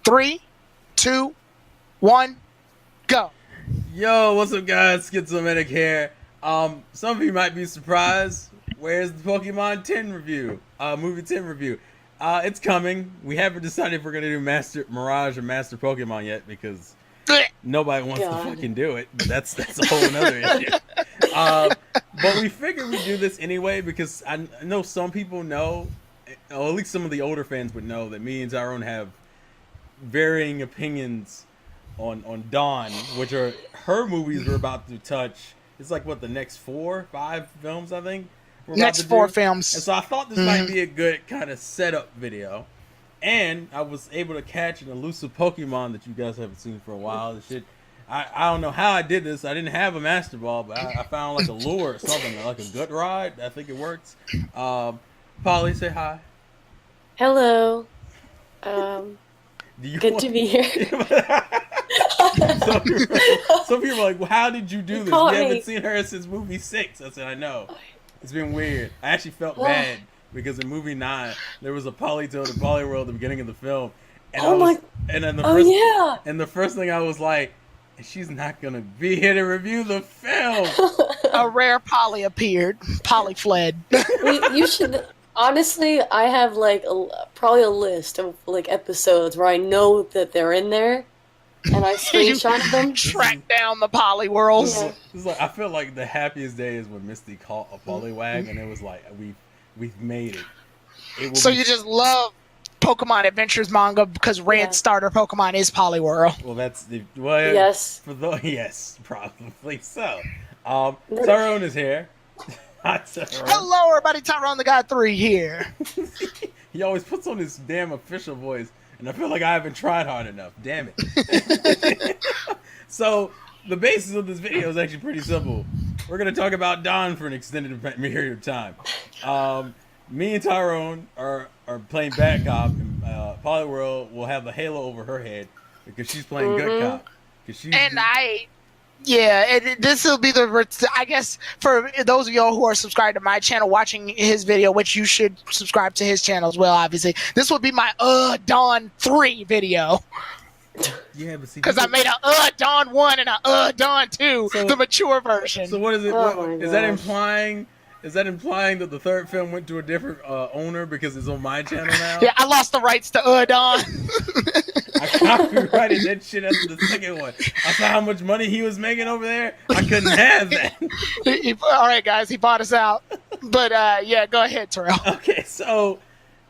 3, 2, 1, go. Yo, what's up, guys? Schizomedic here. Some of you might be surprised. Where's the Pokemon 10 review? Movie 10 review. It's coming. We haven't decided if we're gonna do Master Mirage or Master Pokemon yet because nobody wants to fucking do it. But that's a whole nother issue. But we figured we'd do this anyway because I know some people know, or at least some of the older fans would know, that me and Tyrone have varying opinions on Dawn, which are her movies we're about to touch. It's like what, the next 4, 5 films, I think. Next 4 films. And so I thought this might be a good kind of setup video. And I was able to catch an elusive Pokemon that you guys haven't seen for a while. This shit, I don't know how I did this. I didn't have a Master Ball, but I found like a lure or something, like a gut rod. I think it works. Polly, say hi. Hello. Good to be here. Some people are like, well, how did you do this? We haven't seen her since movie 6. I said, I know. It's been weird. I actually felt bad because in movie 9, there was a Politoed in Poliwhirl at the beginning of the film. And and the first thing I was like, she's not going to be here to review the film. A rare Polly appeared. Polly fled. You should... Honestly, I have like probably a list of like episodes where I know that they're in there, and I screenshot them. Track down the Poliwhirls. Yeah. It's like, I feel like the happiest day is when Misty caught a Poliwag, and it was like we've made it. So you just love Pokemon Adventures manga because Red starter Pokemon is Poliwhirl. Well, that's the yes. Yes, probably so. Tyrone is here. Hello, everybody. Tyrone the God 3 here. He always puts on his damn official voice, and I feel like I haven't tried hard enough. Damn it. So, the basis of this video is actually pretty simple. We're going to talk about Dawn for an extended period of time. Me and Tyrone are playing Bad Cop, and Poliwhirl will have the halo over her head because she's playing Good Cop. This will be I guess, for those of y'all who are subscribed to my channel watching his video, which you should subscribe to his channel as well, obviously. This will be my Dawn 3 video. Yeah, but see, because I made a Dawn 1 and a Dawn 2, the mature version. So what is it? Is that implying? Is that implying that the third film went to a different owner because it's on my channel now? Yeah, I lost the rights to Dawn. I copyrighted that shit after the second one. I saw how much money he was making over there. I couldn't have that. All right, guys, he bought us out. But yeah, go ahead, Terrell. Okay, so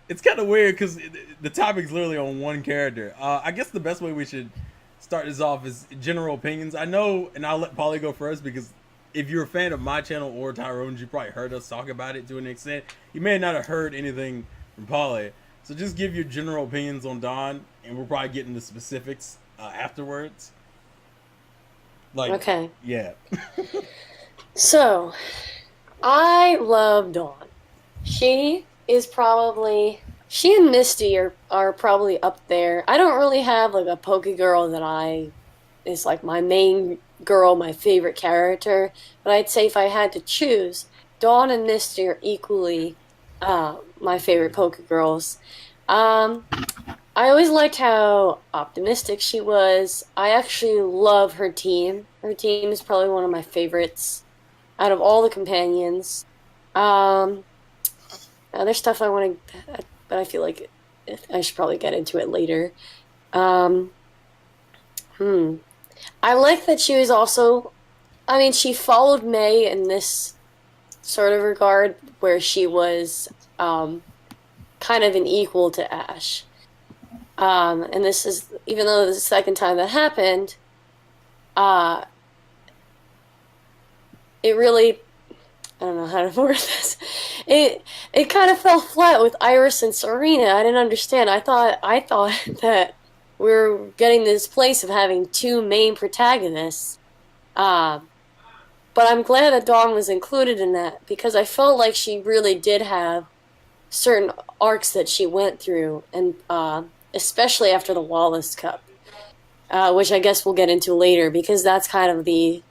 it's kind of weird because the topic's literally on one character. I guess the best way we should start this off is general opinions. I know, and I'll let Polly go first because if you're a fan of my channel or Tyrone's, you probably heard us talk about it to an extent. You may not have heard anything from Polly. So just give your general opinions on Dawn, and we'll probably get into specifics afterwards. Okay. Yeah. So, I love Dawn. She and Misty are probably up there. I don't really have like a Pokegirl that is like my main girl, my favorite character, but I'd say if I had to choose, Dawn and Misty are equally my favorite Pokegirls. I always liked how optimistic she was. I actually love her team. Her team is probably one of my favorites out of all the companions. There's stuff I want to, but I feel like I should probably get into it later. I like that she was also, she followed May in this sort of regard where she was kind of an equal to Ash. And this is, even though this is the second time that happened, it really, I don't know how to word this. It kind of fell flat with Iris and Serena. I didn't understand. I thought that we were getting this place of having 2 main protagonists. But I'm glad that Dawn was included in that because I felt like she really did have certain arcs that she went through, and especially after the Wallace Cup, which I guess we'll get into later because that's kind of the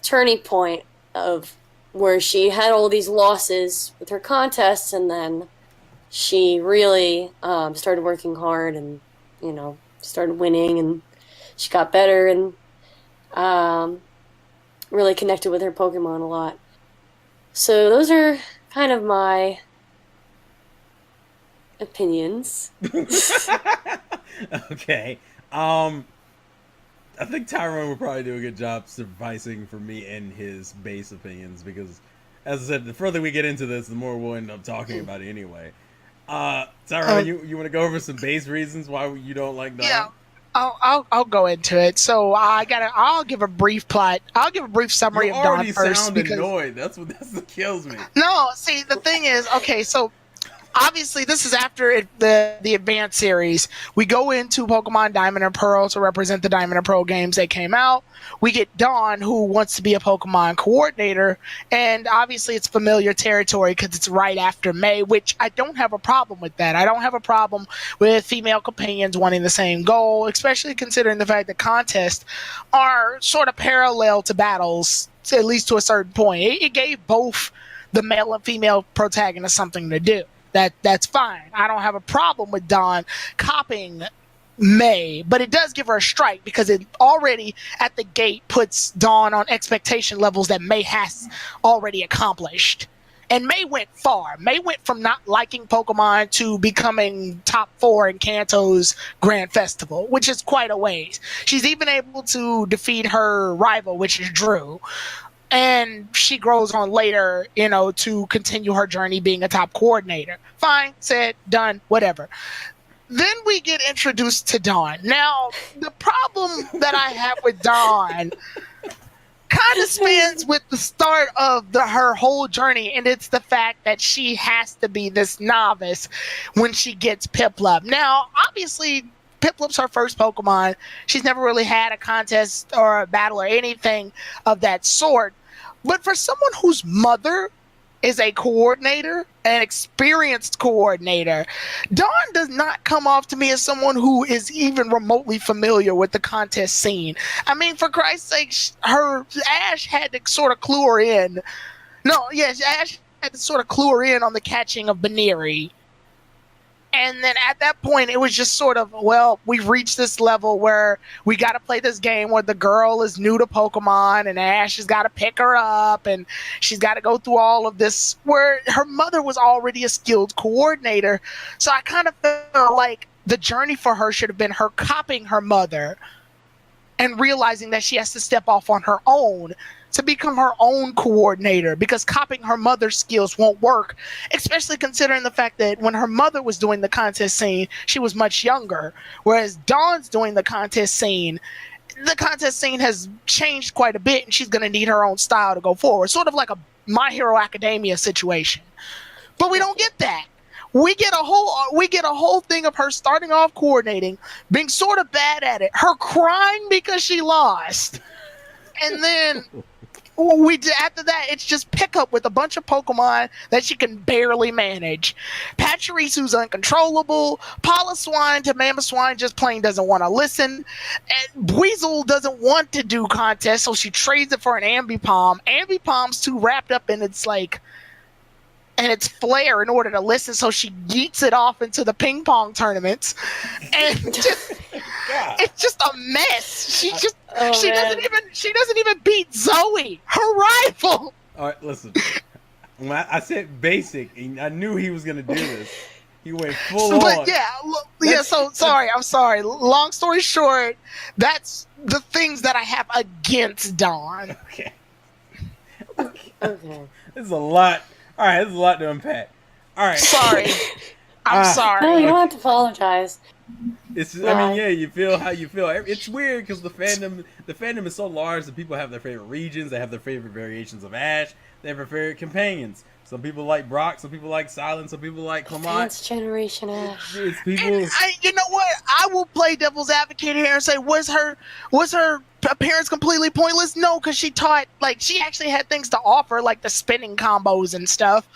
turning point of where she had all these losses with her contests, and then she really started working hard and started winning, and she got better, and really connected with her Pokemon a lot. So those are kind of my opinions. Okay. I think Tyrone would probably do a good job sufficing for me and his base opinions because, as I said, the further we get into this, the more we'll end up talking about it anyway. Tyrone, you want to go over some base reasons why you don't like Dawn? Yeah. I'll go into it. So I'll give a brief plot. I'll give a brief summary You of Dawn already first. sound Because annoyed. That's what kills me. no, see the thing is, okay, so obviously this is after the advanced series. We go into Pokemon Diamond and Pearl to represent the Diamond and Pearl games that came out. We get Dawn, who wants to be a Pokemon coordinator, and obviously it's familiar territory because it's right after May, which I don't have a problem with that. I don't have a problem with female companions wanting the same goal, especially considering the fact that contests are sort of parallel to battles, at least to a certain point. It gave both the male and female protagonists something to do. That's fine. I don't have a problem with Dawn copying May, but it does give her a strike because it already at the gate puts Dawn on expectation levels that May has already accomplished. And May went far. May went from not liking Pokemon to becoming top 4 in Kanto's Grand Festival, which is quite a ways. She's even able to defeat her rival, which is Drew. And she grows on later, to continue her journey being a top coordinator. Fine, said, done, whatever. Then we get introduced to Dawn. Now, the problem that I have with Dawn kind of spans with the start of her whole journey, and it's the fact that she has to be this novice when she gets Piplup. Now, obviously, Piplup's her first Pokemon. She's never really had a contest or a battle or anything of that sort. But for someone whose mother is a coordinator, an experienced coordinator, Dawn does not come off to me as someone who is even remotely familiar with the contest scene. I mean, for Christ's sake, Ash had to sort of clue her in. No, yes, Ash had to sort of clue her in on the catching of Baneri. And then at that point, it was just sort of, well, we've reached this level where we got to play this game where the girl is new to Pokemon and Ash has got to pick her up and she's got to go through all of this where her mother was already a skilled coordinator. So I kind of felt like the journey for her should have been her copying her mother and realizing that she has to step off on her own to become her own coordinator, because copying her mother's skills won't work, especially considering the fact that when her mother was doing the contest scene, she was much younger, whereas Dawn's doing the contest scene has changed quite a bit, and she's going to need her own style to go forward, sort of like a My Hero Academia situation. But we don't get that. We get a whole thing of her starting off coordinating, being sort of bad at it, her crying because she lost, and then after that, it's just pick up with a bunch of Pokemon that she can barely manage. Pachirisu uncontrollable. Piloswine to Mamoswine just plain doesn't want to listen. And Buizel doesn't want to do contests, so she trades it for an Ambipom. Ambipom's too wrapped up in its flair in order to listen, so she yeets it off into the ping pong tournaments, and it's just a mess. She doesn't even beat Zoe, her rival. All right, listen. When I said basic, I knew he was gonna do this. He went full on. So sorry. I'm sorry. Long story short, that's the things that I have against Dawn. Okay. Okay. This is a lot. All right, this is a lot to unpack. All right. Sorry. I'm sorry. No, you don't have to apologize. You feel how you feel. It's weird because the fandom is so large that people have their favorite regions, they have their favorite variations of Ash, they have their favorite companions. Some people like Brock, some people like Silent, some people like Clement. Advanced Generation Ash. It's people. You know what? I will play devil's advocate here and say, was her appearance completely pointless? No, because she actually had things to offer, like the spinning combos and stuff.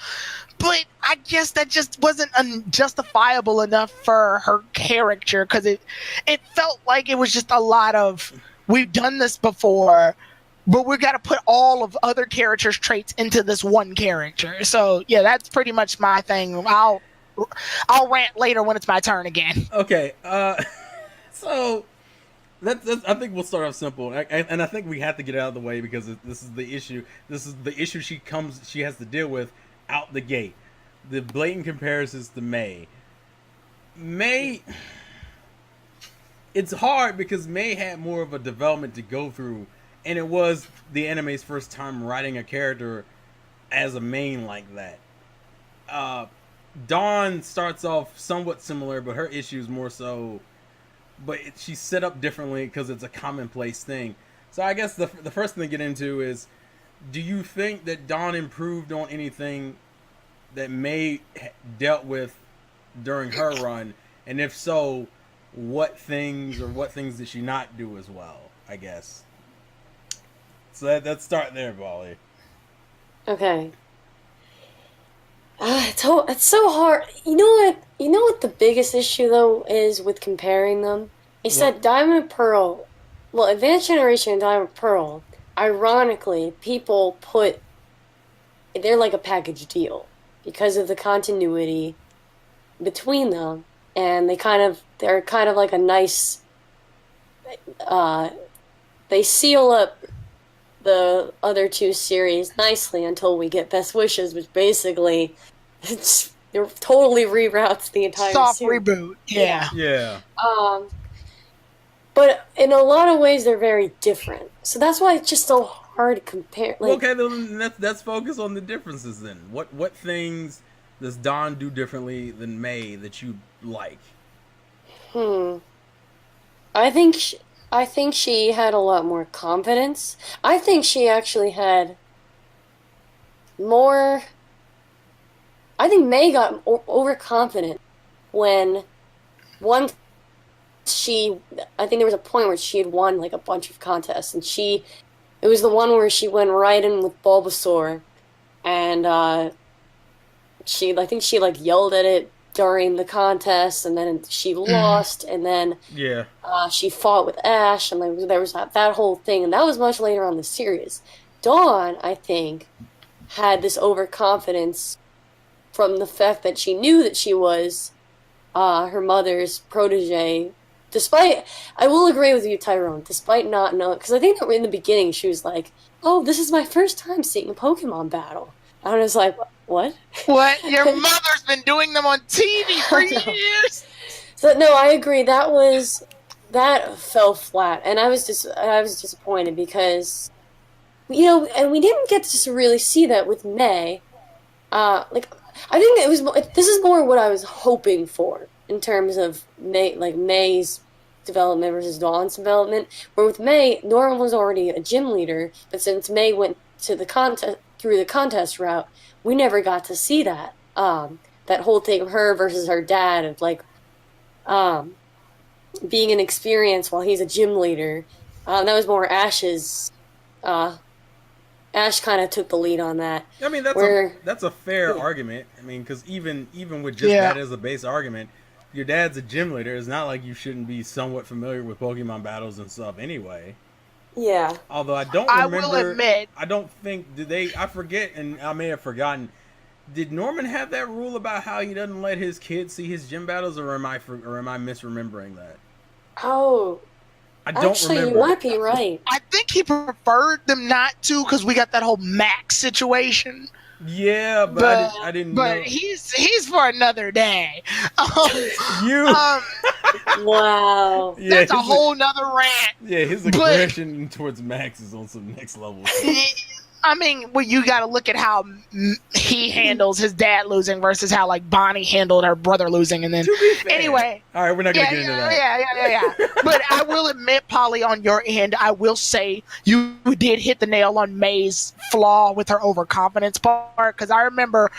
But I guess that just wasn't justifiable enough for her character, because it felt like it was just a lot of, we've done this before, but we've got to put all of other characters' traits into this one character. So yeah, that's pretty much my thing. I'll rant later when it's my turn again. Okay. So that's I think we'll start off simple, and I think we have to get it out of the way because this is the issue. This is the issue she has to deal with out the gate. The blatant comparisons to May. May. It's hard because May had more of a development to go through, and it was the anime's first time writing a character as a main like that. Dawn starts off somewhat similar, but her issue is more so. But she's set up differently because it's a commonplace thing. So I guess the first thing to get into is, do you think that Dawn improved on anything that May dealt with during her run? And if so, what things did she not do as well, I guess? So let's start there, Bali. Okay. It's so hard. You know what? You know what the biggest issue though is with comparing them? Is that Diamond and Pearl, well, Advanced Generation and Diamond and Pearl, ironically, people put they're like a package deal because of the continuity between them, and they're kind of like a nice. They seal up the other two series nicely until we get Best Wishes, which basically it totally reroutes the entire soft series. reboot. Yeah. But in a lot of ways, they're very different. So that's why it's just so hard to compare. Like, okay, then let's focus on the differences then. What things does Dawn do differently than May that you like? I think she had a lot more confidence. I think she actually had more. I think May got overconfident when I think there was a point where she had won like a bunch of contests, and it was the one where she went right in with Bulbasaur, and I think she like yelled at it during the contest, and then she lost, and then she fought with Ash, and there was that whole thing, and that was much later on in the series. Dawn, I think, had this overconfidence from the fact that she knew that she was her mother's protege. Despite, I will agree with you, Tyrone, despite not knowing, because I think that in the beginning she was like, oh, this is my first time seeing a Pokemon battle. And I was like, what? What? Your mother's been doing them on TV for years? So, no, I agree, that fell flat, and I was disappointed because, and we didn't get to really see that with May. I think this is more what I was hoping for in terms of May's development versus Dawn's development. Where with May, Norman was already a gym leader, but since May went to the contest route, we never got to see that. That whole thing of her versus her dad, of being an experience while he's a gym leader. That was more Ash's. Ash kind of took the lead on that. I mean, that's a fair argument. I mean, because even with just that as a base argument, your dad's a gym leader. It's not like you shouldn't be somewhat familiar with Pokemon battles and stuff anyway. Yeah. Although I don't remember. I will admit. I don't think, I forget, and I may have forgotten. Did Norman have that rule about how he doesn't let his kids see his gym battles, or am I misremembering that? Oh. I don't Actually, remember. you might be right. I think he preferred them not to because we got that whole Max situation. Yeah, but I didn't know. But he's for another day. Wow. Yeah, that's a whole nother rant. Yeah, his aggression towards Max is on some next level. I mean, well, you got to look at how he handles his dad losing versus how like Bonnie handled her brother losing, and then anyway. All right, we're not gonna get into that. Yeah. But I will admit, Polly, on your end, I will say you did hit the nail on May's flaw with her overconfidence part, because I remember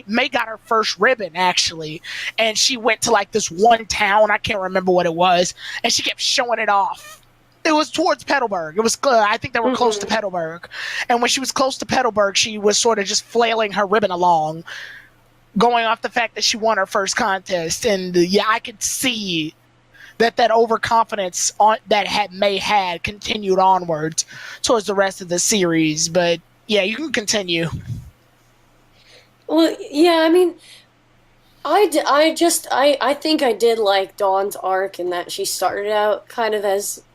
May got her first ribbon actually, and she went to like this one town, I can't remember what it was, and she kept showing it off. It was towards Petalburg. It was, I think they were close to Petalburg. And when she was close to Petalburg, she was sort of just flailing her ribbon along, going off the fact that she won her first contest. And I could see that overconfidence that May had continued onwards towards the rest of the series. But yeah, you can continue. Well, yeah, I mean, I think I did like Dawn's arc in that she started out kind of as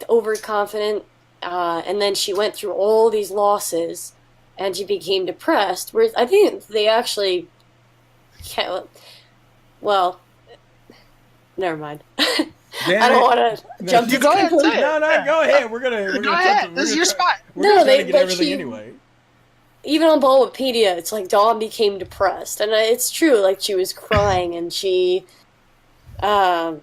overconfident, and then she went through all these losses, and she became depressed. Whereas I think they actually, yeah, well, never mind. I Damn don't it. want to No, jump You to go ahead, conclusions. say it. No, Yeah. go ahead. We're gonna Go touch ahead. it. This is your spot. We're No, gonna try to they get but everything she anyway. even on Bulbapedia, it's like Dawn became depressed, and it's true. Like she was crying, and um,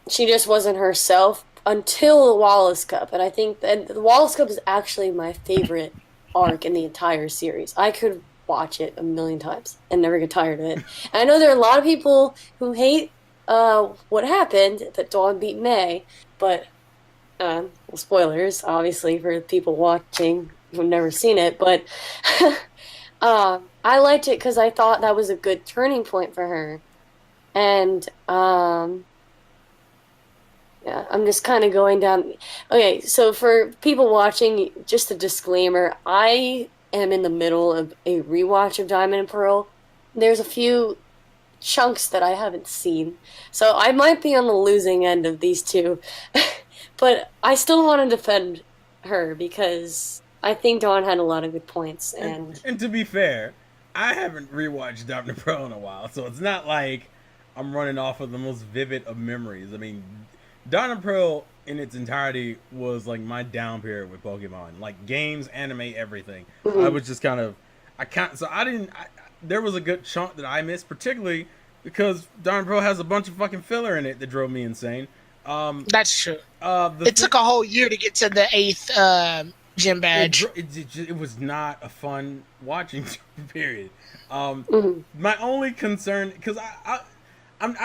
she just wasn't herself until the Wallace Cup. And I think that the Wallace Cup is actually my favorite arc in the entire series. I could watch it a million times and never get tired of it. And I know there are a lot of people who hate what happened that Dawn beat May, but well, spoilers, obviously, for people watching who've never seen it. But I liked it because I thought that was a good turning point for her. And yeah, I'm just kind of going down. Okay, so for people watching, just a disclaimer, I am in the middle of a rewatch of Diamond and Pearl. There's a few chunks that I haven't seen, so I might be on the losing end of these two. But I still want to defend her because I think Dawn had a lot of good points, and And to be fair, I haven't rewatched Dr. Pro in a while, so it's not like I'm running off of the most vivid of memories. I mean, Dr. Pro in its entirety was like my down period with Pokemon, like games, anime, everything. I mhm. was just kind of, I can't. So I didn't. There was a good chunk that I missed, particularly because Dr. Pro has a bunch of fucking filler in it that drove me insane. Um, That's true. the It thing, took a whole year to get to the eighth gym badge. it was not a fun watching period. Mhm. My only concern, because I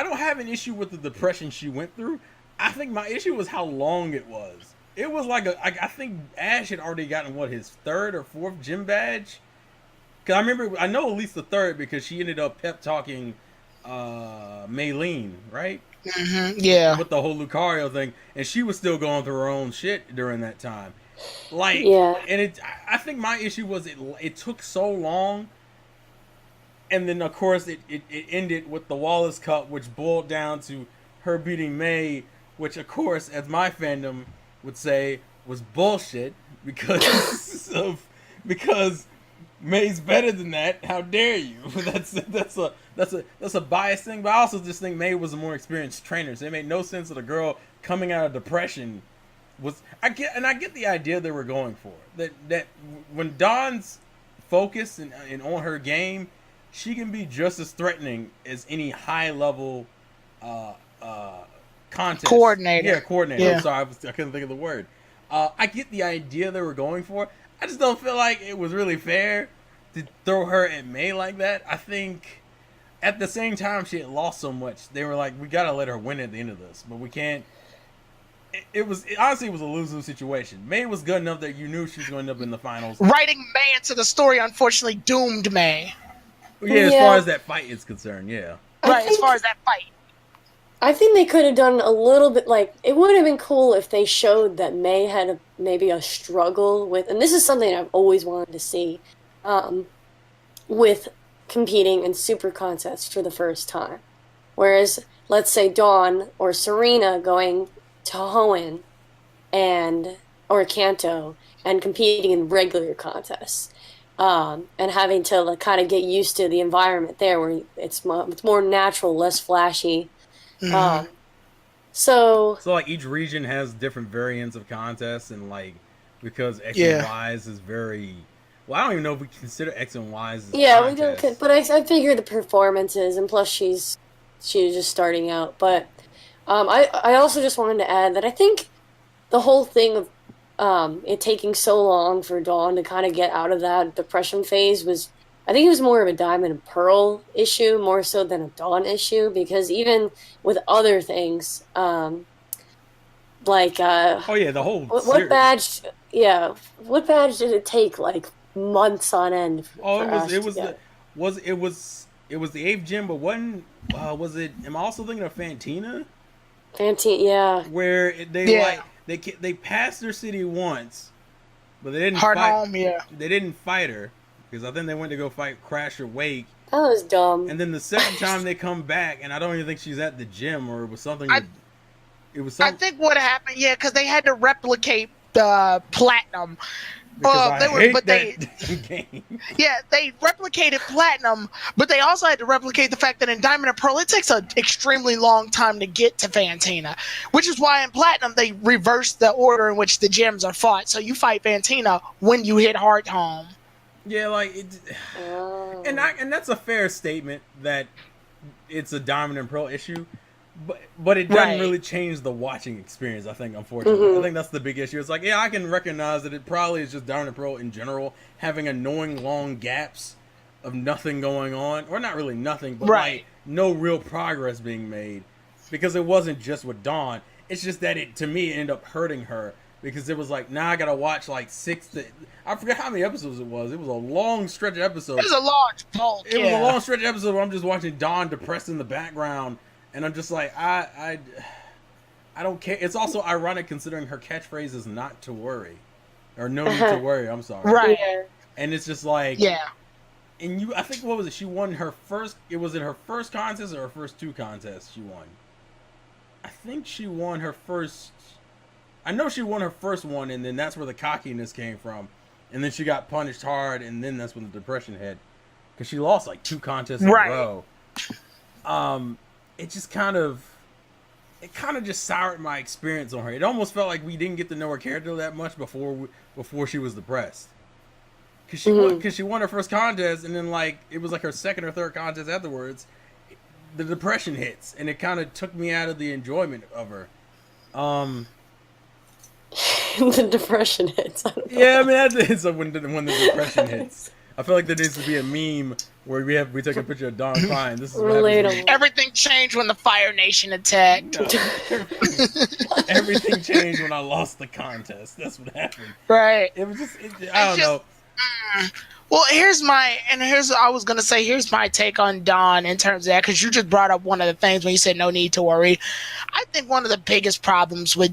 don't have an issue with the depression she went through. I think my issue was how long it was. It was like I think Ash had already gotten what, his third or fourth gym badge. Cause I know at least the third because she ended up pep talking Maylene, right? Yeah. With the whole Lucario thing, and she was still going through her own shit during that time. Like, Yeah, and I think my issue was it took so long, and then of course it ended with the Wallace Cup, which boiled down to her beating May, which of course, as my fandom would say, was bullshit because because May's better than that. How dare you? That's a biased thing, but I also just think May was a more experienced trainer, so it made no sense that a girl coming out of depression was. I get the idea they were going for that when Dawn's focused and on her game, she can be just as threatening as any high level uh, uh, contest. Coordinator. Yeah, coordinator. I'm Yeah. sorry, I couldn't think of the word. I get the idea they were going for. I just don't feel like it was really fair to throw her at May like that. I think at the same time she had lost so much, they were like, we gotta let her win at the end of this, but we can't. Honestly, it was a lose-lose situation. May was good enough that you knew she was going to end up in the finals. Writing May into the story unfortunately doomed May. Yeah, as far yeah. as that fight is concerned, yeah. I Right, as think far as that fight. I think they could have done a little bit like it would have been cool if they showed that May had maybe a struggle with, and this is something I've always wanted to see, um, with competing in super contests for the first time. Whereas, let's say Dawn or Serena going to Hoenn and or Kanto and competing in regular contests, and having to like, kind of get used to the environment there, where it's more natural, less flashy. Hmm. Um, so So like each region has different variants of contests, and like because X and Yeah. Y's is very well, I don't even know if we consider X and Y's as yeah, we don't. contests. But I figure the performances, and plus she's just starting out. But I also just wanted to add that I think the whole thing of it taking so long for Dawn to kind of get out of that depression phase was, I think it was more of a Diamond and Pearl issue more so than a Dawn issue, because even with other things, like Oh yeah, the whole what series. badge? Yeah, what badge did it take like months on end Oh, for Ash it to was get? it was the eighth gym, but wasn't was it? Am I also thinking of Fantina, Fantine, yeah, where they Yeah. like they passed their city once, but they didn't Hard fight. home, yeah. They didn't fight her because I think they went to go fight Crash or Wake, That was dumb. And then the second time they come back, and I don't even think she's at the gym, or it was something. It was I something think what happened, yeah, because they had to replicate the platinum. because I hate But that game. yeah, they replicated platinum, but they also had to replicate the fact that in Diamond and Pearl, it takes an extremely long time to get to Fantina, which is why in platinum they reversed the order in which the gems are fought. So you fight Fantina when you hit Heart Home. Yeah, like Oh. and that's a fair statement that it's a Diamond and Pearl issue. But it doesn't Right. really change the watching experience, I think, unfortunately. I think that's the big issue. It's like, yeah, I can recognize that it probably is just Diamond and Pearl in general, having annoying long gaps of nothing going on. Or not really nothing, but Right. like no real progress being made. Because it wasn't just with Dawn. It's just that it, to me, ended up hurting her. Because it was like, now I gotta watch like I forget how many episodes it was. It was a long stretch of episodes. It was a large bulk. It was a long stretch of episode where I'm just watching Dawn depressed in the background, and I'm just like, I don't care. It's also ironic considering her catchphrase is "not to worry," or "no need to worry." I'm sorry. Right. Yeah. And it's just like, Yeah. And I think what was it? She won her first. It was in her first contest or her first two contests. She won. I think she won her first. I know she won her first one, and then that's where the cockiness came from. And then she got punished hard, and then that's when the depression hit. Because she lost like 2 contests in a row. It just kind of just soured my experience on her. It almost felt like we didn't get to know her character that much before she was depressed. Because she won her first contest, and then like it was like her second or third contest afterwards, the depression hits, and it kind of took me out of the enjoyment of her. The depression hits. I don't know. Yeah, I mean that's when the depression hits. I feel like there needs to be a meme where we take a picture of Dawn crying. This is what happens. Relatable. Everything changed when the Fire Nation attacked. No. Everything changed when I lost the contest. That's what happened. Right. It was just I don't know. Well, here's my take on Dawn in terms of that, because you just brought up one of the things when you said no need to worry. I think one of the biggest problems with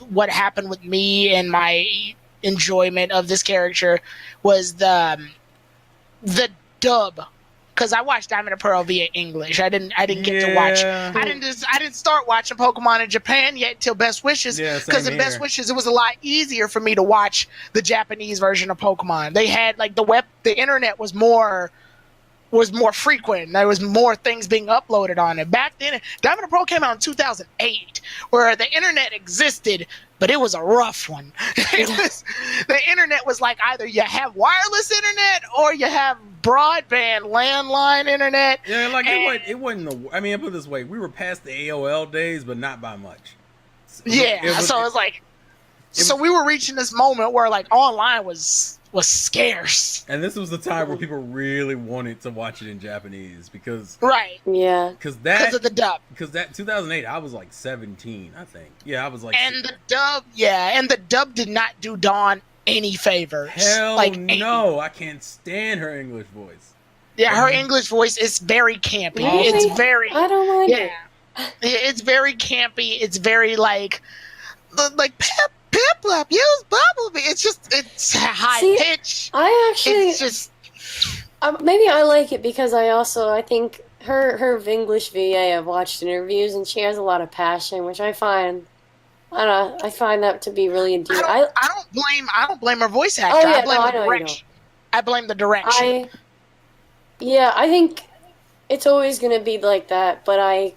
what happened with me and my enjoyment of this character was the dub, because I watched Diamond and Pearl via English. I didn't get to watch. I didn't start watching Pokemon in Japan yet till Best Wishes, because in Best Wishes it was a lot easier for me to watch the Japanese version of Pokemon. They had like the internet was more frequent. There was more things being uploaded on it. Back then, Diamond and Pearl came out in 2008, where the internet existed, but it was a rough one. The internet was like either you have wireless internet or you have broadband landline internet. Yeah, like it wasn't. I mean, I put it this way: we were past the AOL days, but not by much. So we were reaching this moment where like online was scarce. And this was the time where people really wanted to watch it in Japanese because Yeah. Because of the dub. Because that 2008, I was like 17, I think. Yeah, I was like. And the dub did not do Dawn any favors. Hell like, no, I can't stand her English voice. Yeah, her English voice is very campy. Really? It's very. I don't like it. It's very campy. It's very like Piplup, use Bumblebee. It's high pitch. I actually. It's just. Maybe I like it because I think her English VA, I've watched interviews, and she has a lot of passion, which I find that to be really endearing. I don't blame her voice actor. Oh, yeah, I blame the I direction. I blame the direction. I think it's always going to be like that, but I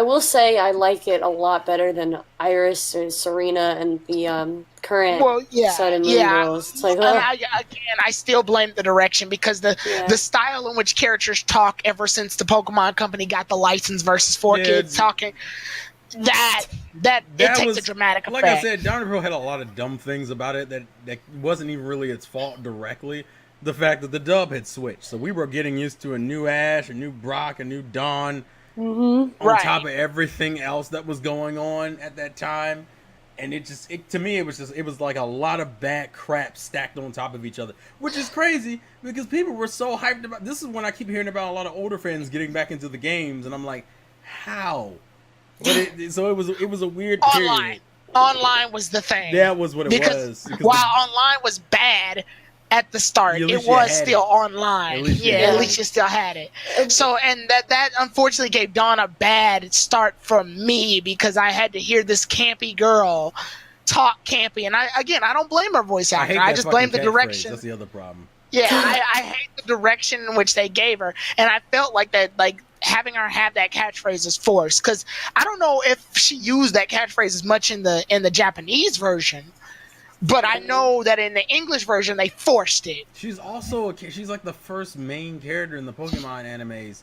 will say I like it a lot better than Iris and Serena and the current Sun and Moon girls. It's like, I still blame the direction, because the style in which characters talk ever since the Pokemon Company got the license versus 4Kids talking, that takes a dramatic effect. Like I said, Diamond and Pearl had a lot of dumb things about it that wasn't even really its fault directly. The fact that the dub had switched, so we were getting used to a new Ash, a new Brock, a new Dawn. On top of everything else that was going on at that time, and to me it was like a lot of bad crap stacked on top of each other, which is crazy because people were so hyped about this. Is when I keep hearing about a lot of older fans getting back into the games, and I'm like, how? But it was a weird period. Online was the thing. That was what it was. While online was bad, at the start. At It least you was had still it. online. At least you Yeah, had at it. least you still had it. Uh, So, and that unfortunately gave Dawn a bad start from me because I had to hear this campy girl talk campy, and I don't blame her voice I actor. hate I that just fucking blame the catchphrase. direction. That's the other problem. Yeah, I hate the direction in which they gave her, and I felt like that, like having her have that catchphrase is forced because I don't know if she used that catchphrase as much in the Japanese version, but I know that in the English version they forced it. She's also she's like the first main character in the Pokemon animes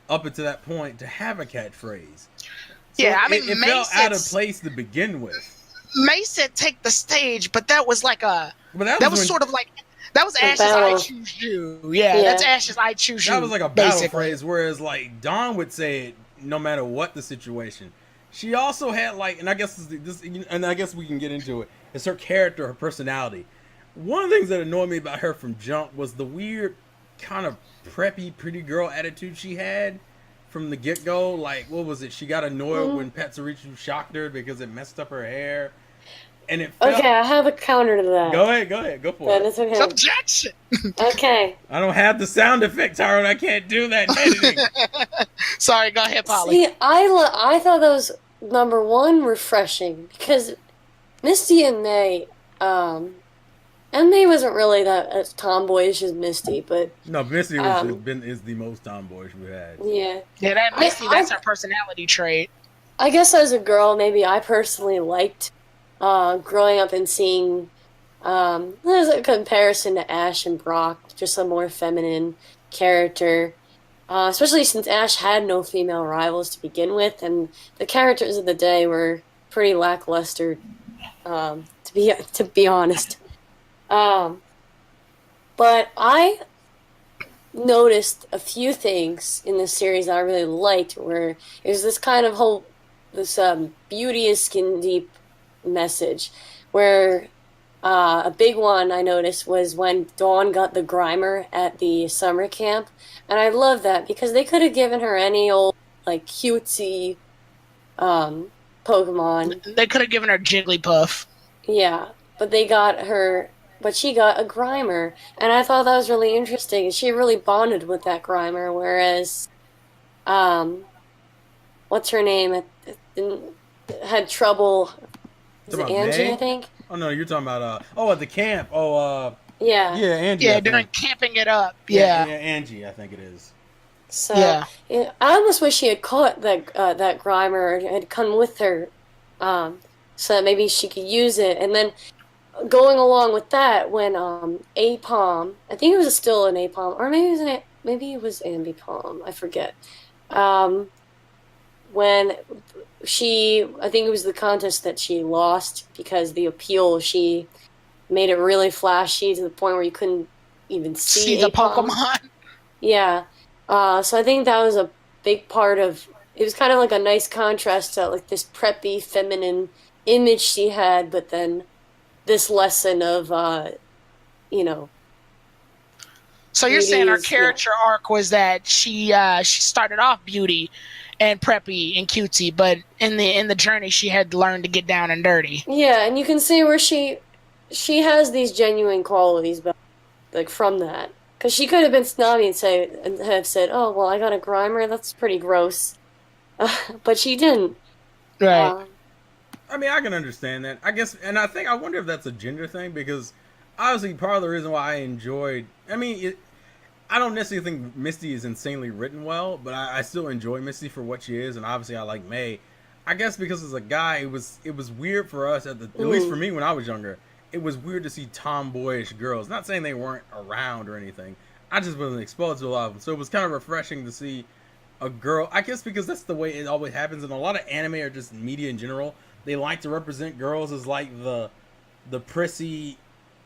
up until that point to have a catchphrase. So Yeah, I it mean felt out of place to begin with. May said take the stage, but that was like But that that was was when sort of like that was The Ash's I battle. choose you. Yeah, that's Yeah. Ash's I choose you. that was like a battle basically. phrase, whereas like Dawn would say it no matter what the situation. She also had like, and I guess this, and I guess we can get into it. It's her character, her personality. One of the things that annoyed me about her from jump was the weird kind of preppy pretty girl attitude she had from the get go. Like, what was it? She got annoyed when Petsurichu shocked her because it messed up her hair, and it felt. Okay, I have a counter to that. Go ahead, go for But it. it's okay. Objection. Okay. I don't have the sound effect, Tyrone. I can't do that in editing. Sorry, go ahead, Polly. See, I thought that was number one refreshing because Misty and May, and May wasn't really that as tomboyish as Misty, but No, Misty is the most tomboyish we had. yeah. Yeah, that Misty, I- that's her personality trait. I guess as a girl, maybe I personally liked growing up and seeing. There's a comparison to Ash and Brock, just a more feminine character. Especially since Ash had no female rivals to begin with, and the characters of the day were pretty lackluster, to be honest. But I noticed a few things in this series that I really liked, where there's this kind of whole beauty is skin deep message, where a big one I noticed was when Dawn got the Grimer at the summer camp, and I love that because they could have given her any old like cutesy Pokemon. They could have given her Jigglypuff. Yeah, but they got her. But she got a Grimer, and I thought that was really interesting. She really bonded with that Grimer, whereas, what's her name? Had trouble. Is it Angie? May? I think. Oh no, you're talking about at the camp. Yeah. Yeah, Angie. Yeah, I during think. camping it up. Yeah. Angie, I think it is. So Yeah. I almost wish she had caught that Grimer or had come with her, so that maybe she could use it. And then going along with that, when Apom, I think it was still an Apom, or maybe it was Ambipom, I forget. When I think it was the contest that she lost because the appeal, she made it really flashy to the point where you couldn't even see the Apom. Pokemon. Yeah. So I think that was a big part of it. Was kind of like a nice contrast to like this preppy feminine image she had, but then this lesson of So you're saying her Beauty is- character arc was that she started off beauty and preppy and cutesy, but in the journey she had learned to get down and dirty. yeah, and you can see where she has these genuine qualities, but like from that, because she could have been snobby and have said, "Oh well, I got a Grimer. That's pretty gross," but she didn't. Right. I mean, I can understand that. I guess, and I wonder if that's a gender thing because obviously part of the reason why I enjoyed. I mean, I don't necessarily think Misty is insanely written well, but I still enjoy Misty for what she is, and obviously I like May. I guess because as a guy, it was weird for us at least for me when I was younger. It was weird to see tomboyish girls. Not saying they weren't around or anything. I just wasn't exposed to a lot of them, so it was kind of refreshing to see a girl. I guess because that's the way it always happens, and a lot of anime or just media in general, they like to represent girls as like the prissy,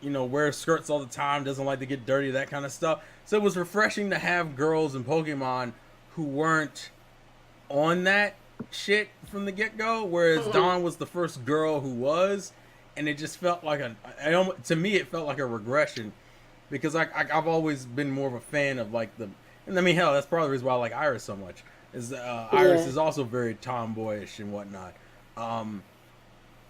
wears skirts all the time, doesn't like to get dirty, that kind of stuff. So it was refreshing to have girls in Pokemon who weren't on that shit from the get-go, whereas Dawn was the first girl who was, and it just felt like to me it felt like a regression, because I've always been more of a fan of like and I mean hell, that's probably the reason why I like Iris so much, is Iris is also very tomboyish and whatnot.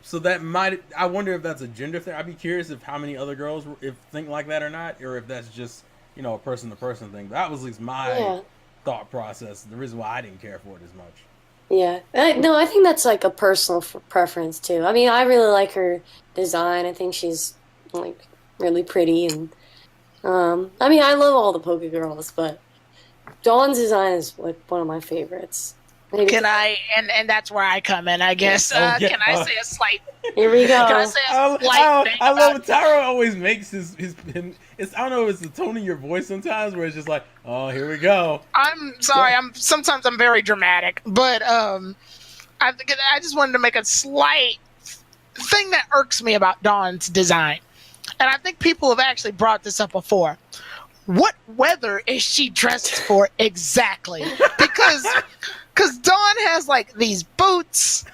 So that might. I wonder if that's a gender thing. I'd be curious if how many other girls if think like that or not, or if that's just a person to person thing. That was at least my thought process. The reason why I didn't care for it as much. Yeah. No, I think that's like a personal preference too. I mean, I really like her design. I think she's like really pretty, and I mean, I love all the Poke Girls, but Dawn's design is like one of my favorites. Maybe Can I, and that's where I come in, I guess. Can I say a slight? Here we go. Can I say a slight thing? I love it. Tyro always makes his it's I don't know if it's the tone of your voice sometimes where it's just like, oh, here we go. I'm sorry. Sometimes I'm very dramatic, but I just wanted to make a slight thing that irks me about Dawn's design, and I think people have actually brought this up before. What weather is she dressed for exactly? Because Dawn has like these boots,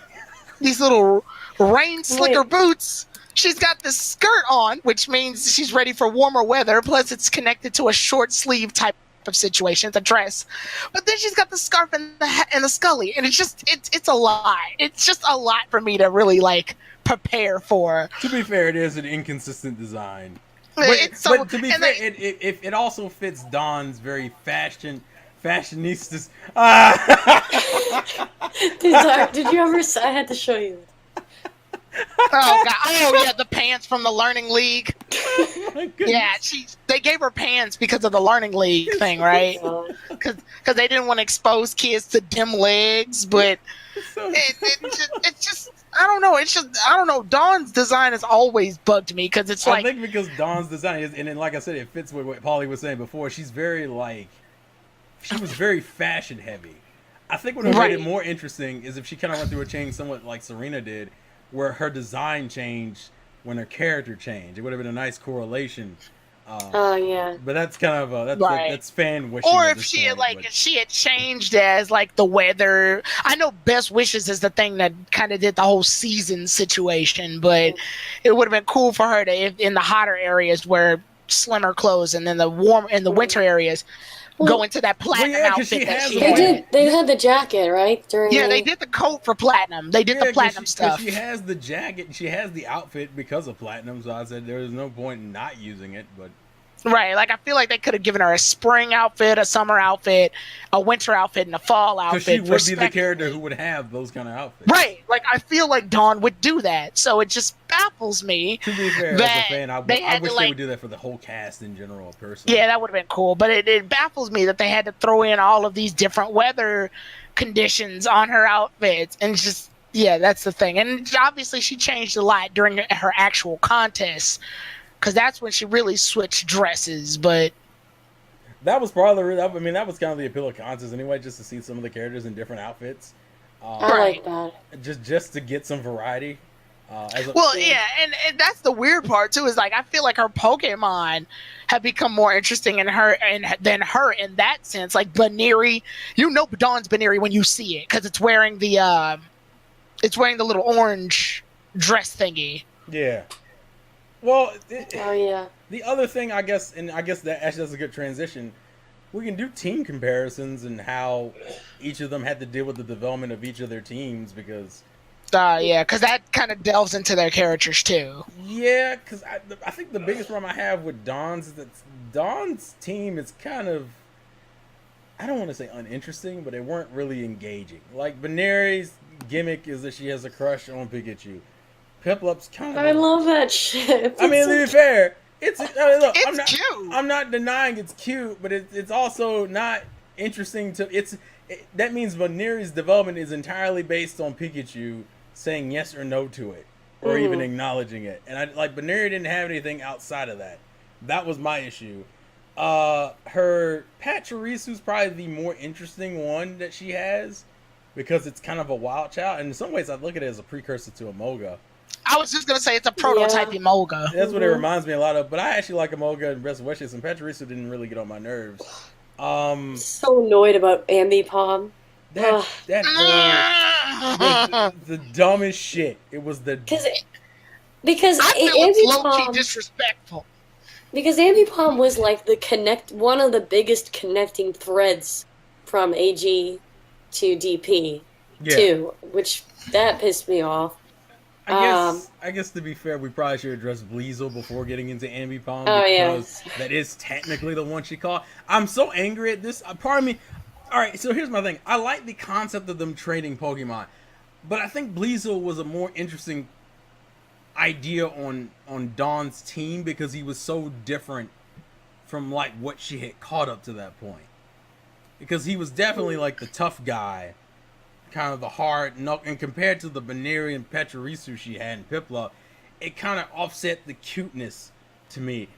these little rain slicker boots. She's got this skirt on, which means she's ready for warmer weather. Plus, it's connected to a short sleeve type of situation. It's a dress. But then she's got the scarf and the scully, and it's a lot. It's just a lot for me to really like prepare for. To be fair, it is an inconsistent design. But to be fair, it also fits Dawn's very fashionistas. Did you ever? I had to show you. Oh god! Oh yeah, the pants from the Learning League. Oh, my goodness. Yeah, they gave her pants because of the Learning League thing, right? Because they didn't want to expose kids to dim legs, but it's just I don't know. It's just I don't know. Dawn's design has always bugged me because it's like I think because Dawn's design is, and then like I said, it fits with what Paulie was saying before. She was very fashion heavy. I think what made it more interesting is if she kind of went through a change somewhat like Serena did, where her design changed when her character changed. It would have been a nice correlation. Yeah. But that's kind of that's fan wishing. Or if she had changed as like the weather. I know Best Wishes is the thing that kind of did the whole season situation, but it would have been cool for her to in the hotter areas wear slimmer clothes, and then the winter areas go into that platinum outfit that she had. They had the jacket, right? They did the coat for platinum. They did the platinum stuff. She has the jacket. She has the outfit because of platinum. So I said there was no point in not using it. But right, like I feel like they could have given her a spring outfit, a summer outfit, a winter outfit, and a fall outfit. Because she would be the character who would have those kind of outfits. Right, like I feel like Dawn would do that. So it just baffles me. To be fair, as a fan, I wish they would do that for the whole cast in general. Personally, yeah, that would have been cool. But it baffles me that they had to throw in all of these different weather conditions on her outfits, and just that's the thing. And obviously, she changed a lot during her actual contest. Because that's when she really switched dresses, but that was probably that was kind of the appeal of contests anyway, just to see some of the characters in different outfits. I like that. Just to get some variety. And that's the weird part too. Is like I feel like her Pokemon have become more interesting than her in that sense. Like Baneri, Dawn's Baneri when you see it because it's wearing the little orange dress thingy. Yeah. Well, the other thing, I guess that actually that's a good transition. We can do team comparisons and how each of them had to deal with the development of each of their teams because that kind of delves into their characters too. Yeah, because I think the biggest problem I have with Dawn's is that Dawn's team is kind of, I don't want to say uninteresting, but they weren't really engaging. Like Baneri's gimmick is that she has a crush on Pikachu. Piplup's kind of. I love that shit. I mean, to be fair, it's cute. I'm not denying it's cute, but it's also not interesting that means Baneri's development is entirely based on Pikachu saying yes or no to it, or even acknowledging it. And Baneri didn't have anything outside of that. That was my issue. Her Pachirisu's probably the more interesting one that she has because it's kind of a wild child. And in some ways, I look at it as a precursor to Emolga. I was just gonna say it's a prototype Emolga. That's what it reminds me a lot of. But I actually like Emolga and Best Wishes, and Pachirisu didn't really get on my nerves. So annoyed about Ambipom. The dumbest shit. It was because it's low-key disrespectful. Because Ambipom was like one of the biggest connecting threads from AG to DP too, which that pissed me off. I guess to be fair, we probably should address Bleezel before getting into Ambipom Oh, because yes. that is technically the one she caught. I'm so angry at this. Part of me. All right, so here's my thing. I like the concept of them trading Pokemon, but I think Bleezel was a more interesting idea on Dawn's team because he was so different from like what she had caught up to that point. Because he was definitely like the tough guy, kind of the hard knuck, and compared to the Baneri and Pachirisu she had in Piplup, it kind of offset the cuteness to me.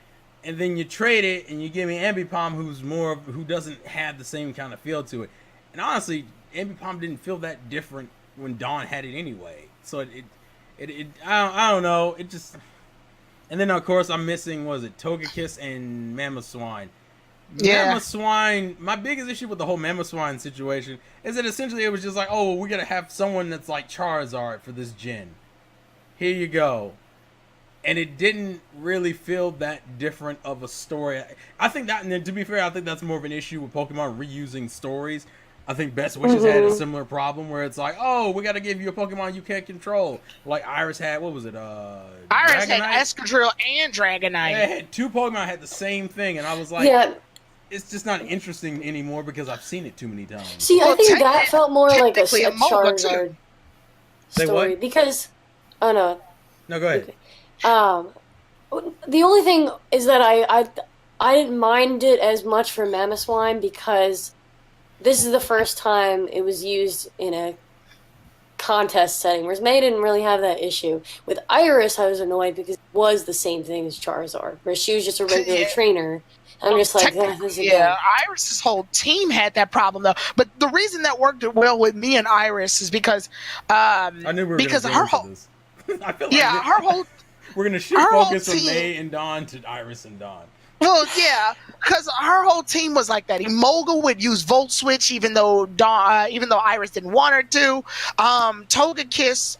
And then you trade it and you give me Ambipom, who doesn't have the same kind of feel to it. And honestly, Ambipom didn't feel that different when Dawn had it anyway. So I don't know. It just, and then of course I'm missing, was it Togekiss and Mamoswine? Yeah. Mamoswine, my biggest issue with the whole Mamoswine situation is that essentially it was just like, oh, we're gonna have someone that's like Charizard for this gen. Here you go. And it didn't really feel that different of a story. I think that, and to be fair, I think that's more of an issue with Pokemon reusing stories. I think Best Wishes had a similar problem where it's like, oh, we got to give you a Pokemon you can't control. Like Iris had, what was it? Iris had Escadrille and Dragonite. Yeah, it had two Pokemon had the same thing, and I was like, Yeah. it's just not interesting anymore because I've seen it too many times. See, I think that felt more like a Moga, too. Charizard Say story what? because, oh no, No, go ahead. the only thing is that I didn't mind it as much for Mamoswine because this is the first time it was used in a contest setting, whereas May didn't really have that issue. With Iris, I was annoyed because it was the same thing as Charizard, where she was just a regular trainer. I'm just like, this again. Yeah, Iris's whole team had that problem though. But the reason that worked well with me and Iris is because I knew we were because gonna her go into whole this. I feel like her whole we're gonna shift her whole focus from team- May and Dawn to Iris and Dawn. well, yeah, because her whole team was like that. Emolga would use Volt Switch even though Iris didn't want her to. Togekiss.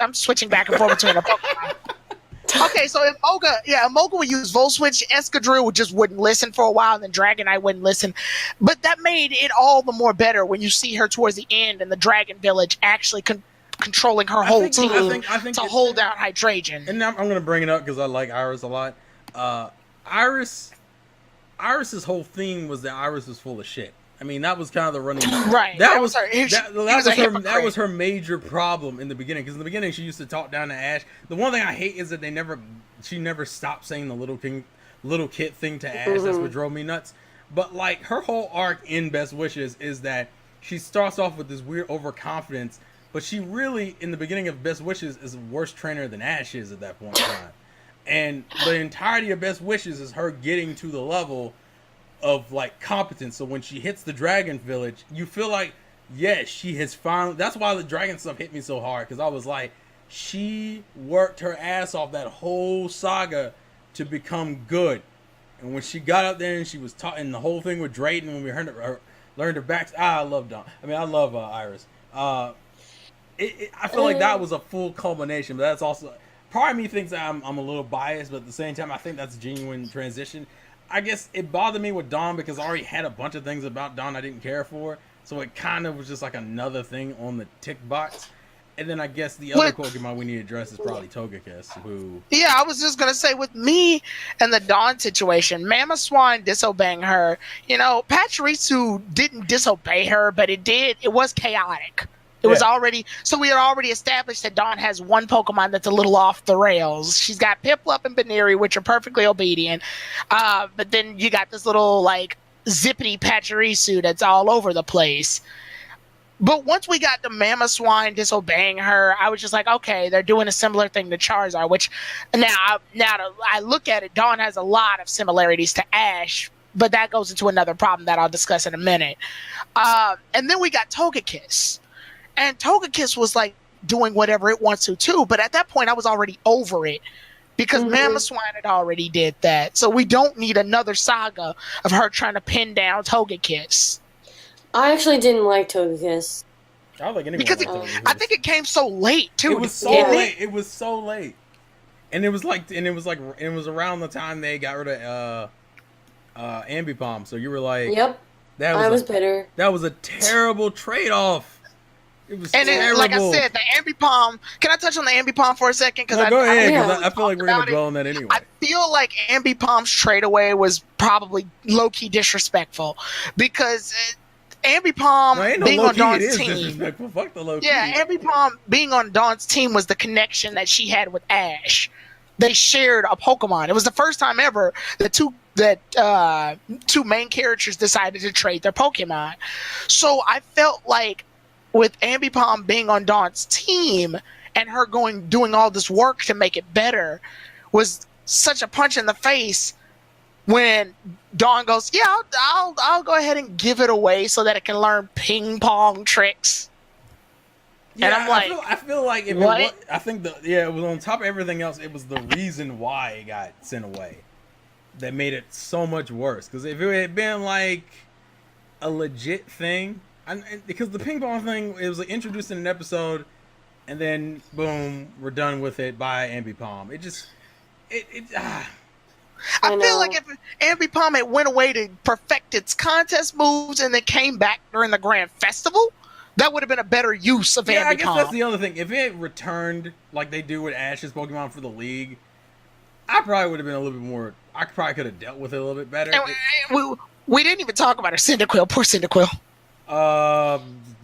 I'm switching back and forth between her Pokemon. Okay, so Emolga would use Volt Switch. Escadrille just wouldn't listen for a while, and then Dragonite wouldn't listen. But that made it all the more better when you see her towards the end in the Dragon Village actually controlling her whole team I think to hold down Hydreigon. And now I'm gonna bring it up because I like Iris a lot. Iris's whole theme was that Iris was full of shit. I mean, that was kind of the running. Right. That was her major problem in the beginning. Because in the beginning, she used to talk down to Ash. The one thing I hate is that she never stopped saying the little kid thing to Ash. That's what drove me nuts. But like her whole arc in Best Wishes is that she starts off with this weird overconfidence, but she really, in the beginning of Best Wishes, is a worse trainer than Ash is at that point in time. And the entirety of Best Wishes is her getting to the level of like competence. So when she hits the Dragon Village, you feel like, yes, she has finally. That's why the Dragon stuff hit me so hard, because I was like, she worked her ass off that whole saga to become good. And when she got up there and she was taught, and the whole thing with Drayden, when we learned her back. I love Dawn. I mean, I love Iris. I feel like that was a full culmination, but that's also. Part of me thinks I'm a little biased, but at the same time, I think that's a genuine transition. I guess it bothered me with Dawn because I already had a bunch of things about Dawn I didn't care for, so it kind of was just like another thing on the tick box. And then I guess the other Pokemon we need to address is probably Togekiss, who... Yeah, I was just going to say, with me and the Dawn situation, Mamoswine disobeying her, Pachirisu didn't disobey her, but it was chaotic. It was already, so we had already established that Dawn has one Pokemon that's a little off the rails. She's got Piplup and Baneri, which are perfectly obedient. But then you got this little, like, zippity Pachirisu that's all over the place. But once we got the Mamoswine disobeying her, I was just like, okay, they're doing a similar thing to Charizard, which now that I look at it, Dawn has a lot of similarities to Ash, but that goes into another problem that I'll discuss in a minute. And then we got Togekiss. And Togekiss was like doing whatever it wants to too, but at that point I was already over it because Mamoswine had already did that. So we don't need another saga of her trying to pin down Togekiss. I actually didn't like Togekiss. I don't think anyone because Togekiss. I think it came so late too. It was so late. It was so late, and it was around the time they got rid of Ambipom. So you were like, "Yep, I was bitter." That was a terrible trade-off. It was And then, like I terrible. said, the Ambipom. Can I touch on the Ambipom for a second? Because No, go ahead, Yeah. because I feel like we're gonna dwell on that anyway. I feel like Ambipom's trade away was probably low key disrespectful because Ambipom No, ain't no being low on key. It Dawn's is team. disrespectful. Fuck the low key. Yeah, Ambipom being on Dawn's team was the connection that she had with Ash. They shared a Pokemon. It was the first time ever that two main characters decided to trade their Pokemon. So I felt like with Ambipom being on Dawn's team and her doing all this work to make it better was such a punch in the face when Dawn goes, "Yeah, I'll go ahead and give it away so that it can learn ping pong tricks." Yeah, And I'm like, I feel like if what? it was, I think it was on top of everything else. It was the reason why it got sent away that made it so much worse. Because if it had been like a legit thing, because the ping pong thing, it was like introduced in an episode, and then boom, we're done with it by Ambipom. It just, I I feel know. like if Ambipom had went away to perfect its contest moves and then came back during the Grand Festival, that would have been a better use of yeah, Ambipom. I guess that's the other thing. If it had returned like they do with Ash's Pokemon for the league, I probably would have been a little bit more. I probably could have dealt with it a little bit better. And we didn't even talk about her Cyndaquil. Poor Cyndaquil.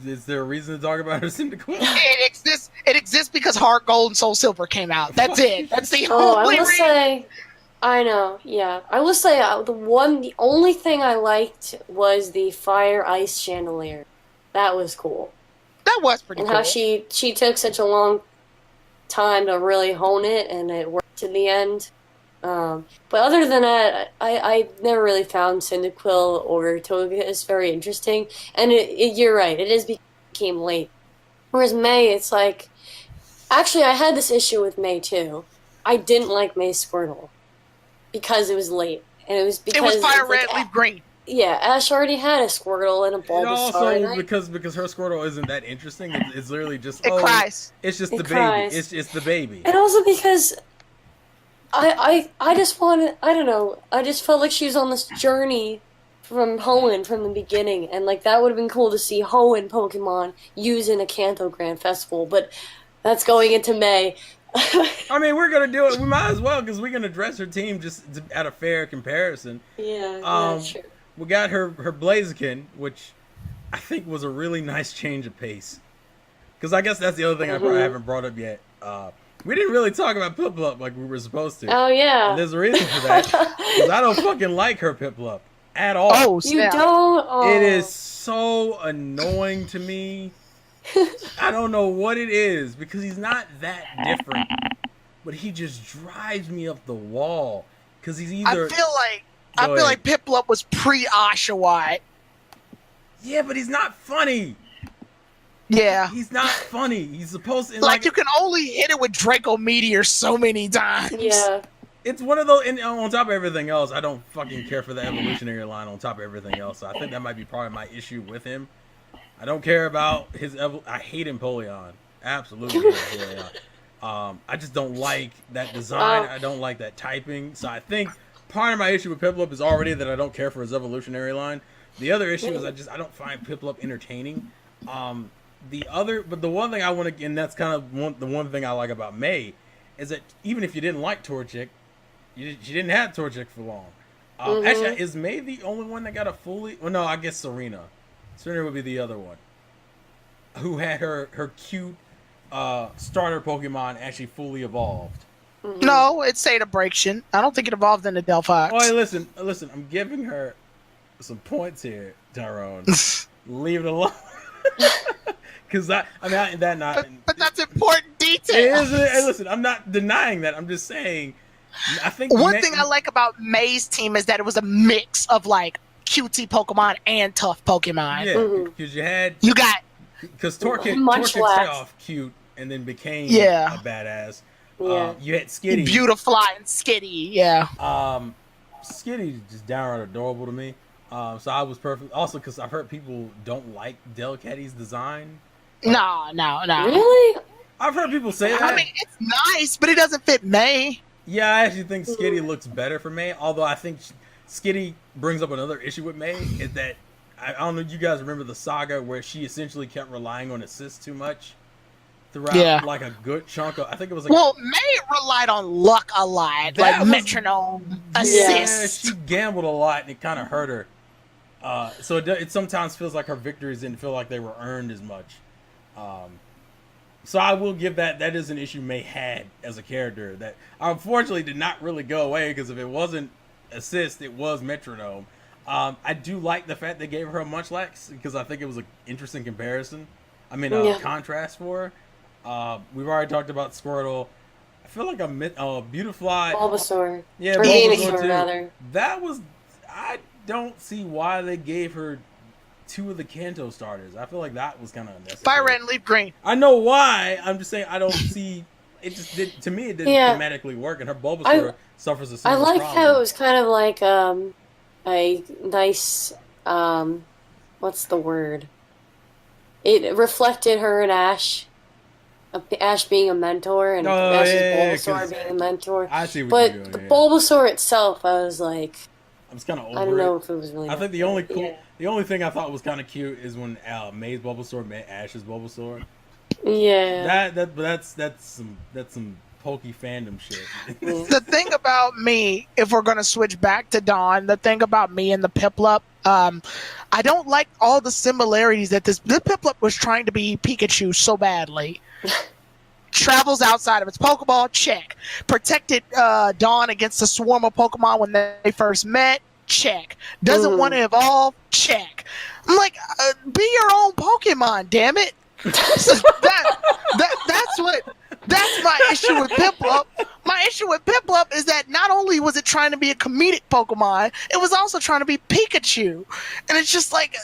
Is there a reason to talk about her Cyndaquil? It exists because Heart Gold and Soul Silver came out. That's it. That's the Oh, I only will reason. say, I know, yeah. I will say the only thing I liked was the fire ice chandelier. That was cool. That was pretty And cool. how she took such a long time to really hone it, and it worked to the end. But other than that, I never really found Cyndaquil or Togekiss very interesting. And you're right, it became late. Whereas May, it's like, actually, I had this issue with May too. I didn't like May Squirtle because it was late, and it was because it was fire it's red, like, leaf green. yeah, Ash already had a Squirtle and a And Bulbasaur. and also I- because her Squirtle isn't that interesting. It's literally just It cries. It's just It the cries. baby. It's the baby. And also because I just wanted, I don't know, I just felt like she was on this journey from Hoenn from the beginning, and like that would have been cool to see Hoenn Pokemon using a Kanto Grand Festival, but that's going into May. I mean, we're gonna do it. We might as well because we're gonna dress her team just at a fair comparison. Yeah, sure. We got her Blaziken, which I think was a really nice change of pace. Because I guess that's the other thing I probably haven't brought up yet. We didn't really talk about Piplup like we were supposed to. Oh yeah. And there's a reason for that. Because I don't fucking like her Piplup at all. Oh, You snap. don't. Oh. It is so annoying to me. I don't know what it is because he's not that different, but he just drives me up the wall. Because he's either I feel like Piplup was pre-Oshawott. yeah, but he's not funny. Yeah. He's not funny. He's supposed to Like you can only hit it with Draco Meteor so many times. Yeah. It's one of those. And on top of everything else, I don't fucking care for the evolutionary line. On top of everything else, so I think that might be part of my issue with him. I don't care about his I hate Empoleon. Absolutely hate Empoleon. I just don't like that design. I don't like that typing. So I think part of my issue with Piplup is already that I don't care for his evolutionary line. The other issue is I don't find Piplup entertaining. But the one thing I want to, and that's kind of the one thing I like about May, is that even if you didn't like Torchic, she didn't have Torchic for long. Actually, is May the only one that got a fully? Well, no, I guess Serena. Serena would be the other one who had her cute starter Pokemon actually fully evolved. No, it stayed a Braixen. I don't think it evolved into Delphox. Oh, hey, listen, I'm giving her some points here, Tyrone. Leave it alone. Because but but that's important it detail. is. Hey, listen, I'm not denying that. I'm just saying. I think One thing I like about May's team is that it was a mix of like cutesy Pokemon and tough Pokemon. Yeah, because You got Torchic Munchlax. started off cute and then became Yeah. a badass. Yeah. You had Skitty. Beautifly and Skitty. Yeah. Skitty just downright adorable to me. So I was perfect. Also, because I've heard people don't like Delcatty's design. No. Really? I've heard people say that. I mean, it's nice, but it doesn't fit May. Yeah, I actually think Skitty looks better for May. Although I think Skitty brings up another issue with May is that I don't know if you guys remember the saga where she essentially kept relying on assists too much throughout like a good chunk of, I think it was like, well, May relied on luck a lot, like metronome, assists. She gambled a lot and it kind of hurt her. So it sometimes feels like her victories didn't feel like they were earned as much. So I will give that is an issue May had as a character that unfortunately did not really go away, because if it wasn't assist, it was metronome. I do like the fact they gave her a Munchlax, because I think it was an interesting comparison. I mean, contrast for her. We've already talked about Squirtle. I feel like a Beautifly. Bulbasaur. Yeah, Bulbasaur too. Rather. That was. I don't see why they gave her 2 of the Kanto starters. I feel like that was kind of unnecessary. Fire Red and Leaf Green. I know why. I'm just saying I don't see. It just did to me. It didn't thematically work, and her Bulbasaur suffers a similar problem. I like how it was kind of like a nice what's the word? It reflected her and Ash. Ash being a mentor and Ash's Bulbasaur being a mentor. I see what you're doing. But the Bulbasaur itself, I was like, I was kind of over I don't know if it was really. I think the only thing I thought was kind of cute is when May's Bulbasaur met Ash's Bulbasaur. Yeah. That's some pokey fandom shit. The thing about me, if we're gonna switch back to Dawn, the thing about me and the Piplup, I don't like all the similarities that this Piplup was trying to be Pikachu so badly. Travels outside of its Pokeball, check. Protected Dawn against a swarm of Pokemon when they first met, check. Doesn't want to evolve, check. I'm like, be your own Pokemon, damn it. That's my issue with Piplup. My issue with Piplup is that not only was it trying to be a comedic Pokemon, it was also trying to be Pikachu. And it's just like,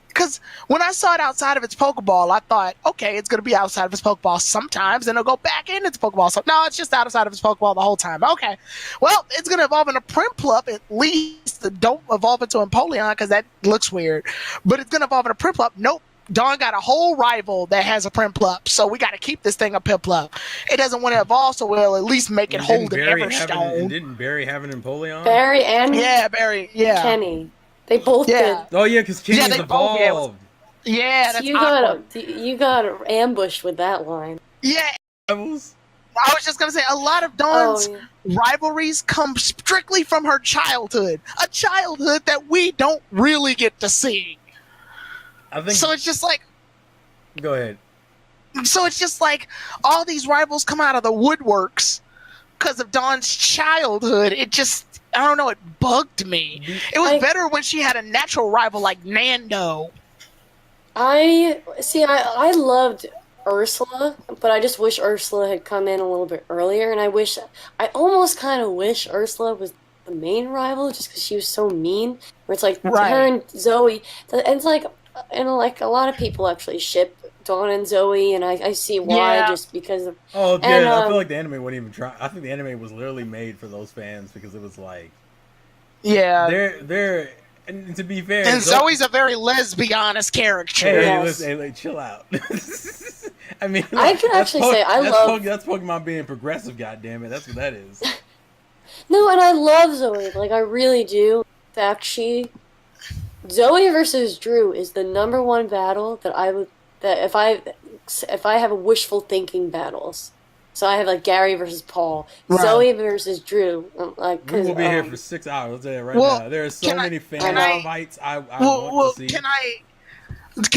because when I saw it outside of its Pokeball, I thought, okay, it's going to be outside of its Pokeball sometimes, and it'll go back in its Pokeball. So, no, it's just outside of its Pokeball the whole time. Okay. Well, it's going to evolve into Prinplup, at least. Don't evolve into Empoleon, because that looks weird. But it's going to evolve into Prinplup. Nope. Dawn got a whole rival that has a Prinplup, so we got to keep this thing a Piplup. It doesn't want to evolve, so we'll at least make it hold an Everstone. Didn't Barry have an Empoleon? Barry and Barry, Kenny. They both did. Oh yeah, because Kenny's evolved. That's you got ambushed with that line. Yeah. I was just gonna say a lot of Dawn's rivalries come strictly from her childhood, a childhood that we don't really get to see. I think so. It's just like. Go ahead. So it's just like all these rivals come out of the woodworks because of Dawn's childhood. It just. I don't know, it bugged me. It was better when she had a natural rival like Nando. I loved Ursula, but I just wish Ursula had come in a little bit earlier, and I almost kind of wish Ursula was the main rival just because she was so mean. Where it's like her and Zoe, and it's like, and like a lot of people actually ship Dawn and Zoe, and I see why, just because of... Oh, yeah, and, I feel like the anime wouldn't even try. I think the anime was literally made for those fans, because it was like... Yeah. They're and to be fair... And Zoe's a very lesbianist character. Hey, chill out. I mean... I can actually say, That's Pokemon being progressive, goddammit. That's what that is. No, and I love Zoe. Like, I really do. In fact, Zoe versus Drew is the #1 battle that if I have a wishful thinking battles, so I have like Gary versus Paul, Zoe versus Drew. Like, we will be here for 6 hours. I'll tell you right now. There are so many fan fights I want to see. Can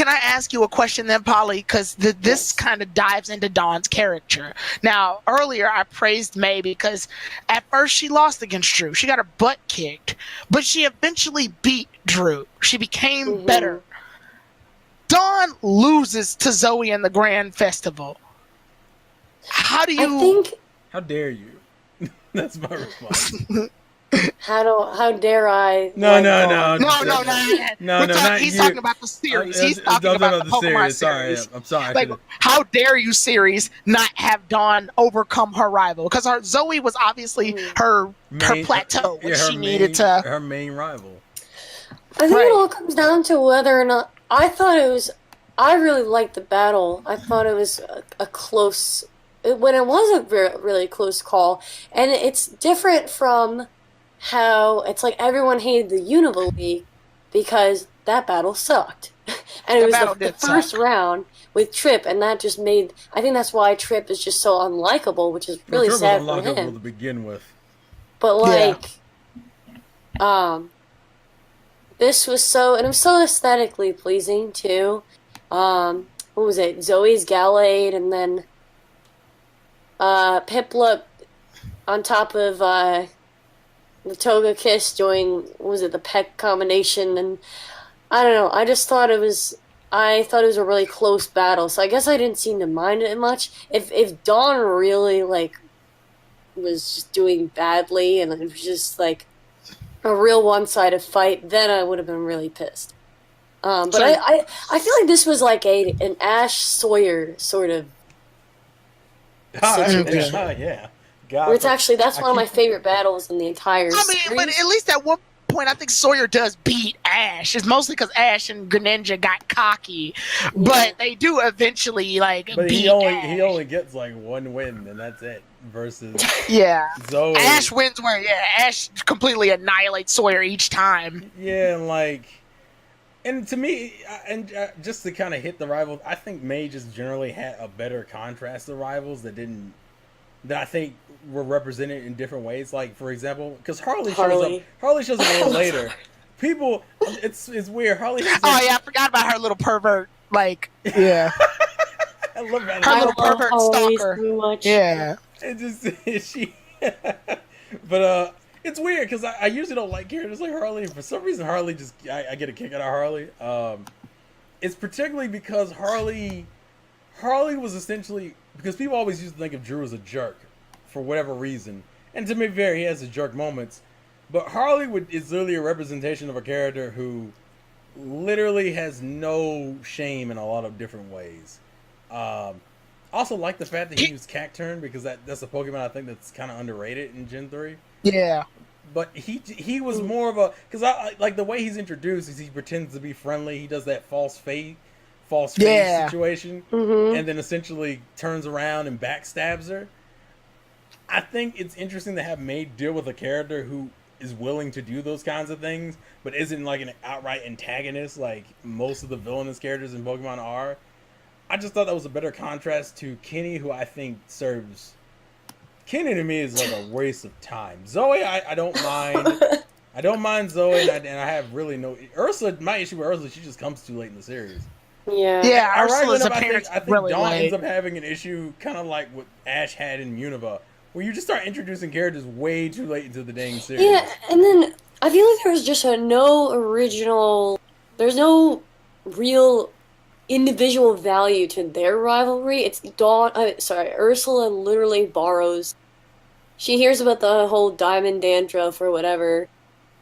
I ask you a question then, Polly? Because this kind of dives into Dawn's character. Now, earlier I praised May because at first she lost against Drew. She got her butt kicked, but she eventually beat Drew. She became better. Dawn loses to Zoe in the Grand Festival. How dare you? That's my response. How dare I? No. He's talking about the series. He's talking about the Pokemon series. I'm sorry. Like, how dare you, series, not have Dawn overcome her rival? Because Zoe was obviously her plateau, she needed to. Her main rival. I think it all comes down to whether or not I really liked the battle. I thought it was a close. When it was a really close call, and it's different from how it's like everyone hated the Unova League because that battle sucked. And it That was battle the did first suck. round with Trip, and that just made. I think that's why Trip is just so unlikable, which is Well, really Trip was sad for unlockable to him. begin with. But Yeah. like, um, this was so, and it was so aesthetically pleasing too. What was it? Zoe's Gallade, and then Piplup on top of the Toga Kiss doing, what was it, the peck combination, and I don't know. I just thought it was. I thought it was a really close battle, so I guess I didn't seem to mind it much. If Dawn really like was just doing badly and it was just like a real one-sided fight, then I would have been really pissed. But So- I feel like this was like an Ash Sawyer sort of situation. Yeah. God, Where it's actually that's I one of my keep- favorite battles in the entire I mean, series. but at least at one point, I think Sawyer does beat Ash. It's mostly because Ash and Greninja got cocky, but they do eventually like But beat he only Ash. gets like one win, and that's it. Versus Yeah. Zoe. Ash wins where Ash completely annihilates Sawyer each time. Yeah, and like, and to me, and just to kind of hit the rivals, I think May just generally had a better contrast of rivals that I think were represented in different ways. Like for example, because Harley shows up a little later. People, it's weird. Harley has Oh yeah, I forgot about her little pervert. Like, yeah, I love that. her I little love pervert Harley stalker. so much. Yeah. It just she, but it's weird because I usually don't like characters like Harley. For some reason, Harley just I get a kick out of Harley. It's particularly because Harley was essentially because people always used to think of Drew as a jerk for whatever reason, and to be fair, he has his jerk moments. But Harley is literally a representation of a character who literally has no shame in a lot of different ways. Also like the fact that he used Cacturn because that's a Pokemon I think that's kind of underrated in Gen 3. Yeah. But he was more of a because I like the way he's introduced is he pretends to be friendly. He does that false face situation, and then essentially turns around and backstabs her. I think it's interesting to have May deal with a character who is willing to do those kinds of things, but isn't like an outright antagonist like most of the villainous characters in Pokemon are. I just thought that was a better contrast to Kenny, who I think serves. Kenny to me is like a waste of time. Zoe, I don't mind. I don't mind Zoe, and I have really no. Ursula, my issue with Ursula, she just comes too late in the series. Yeah. Yeah, Ironically Ursula's enough, appearance I think really Dawn late. ends up having an issue kind of like what Ash had in Unova, where you just start introducing characters way too late into the dang series. Yeah, and then I feel like there's just no original. There's no real individual value to their rivalry. It's Dawn. Ursula literally borrows. She hears about the whole diamond dandruff or whatever,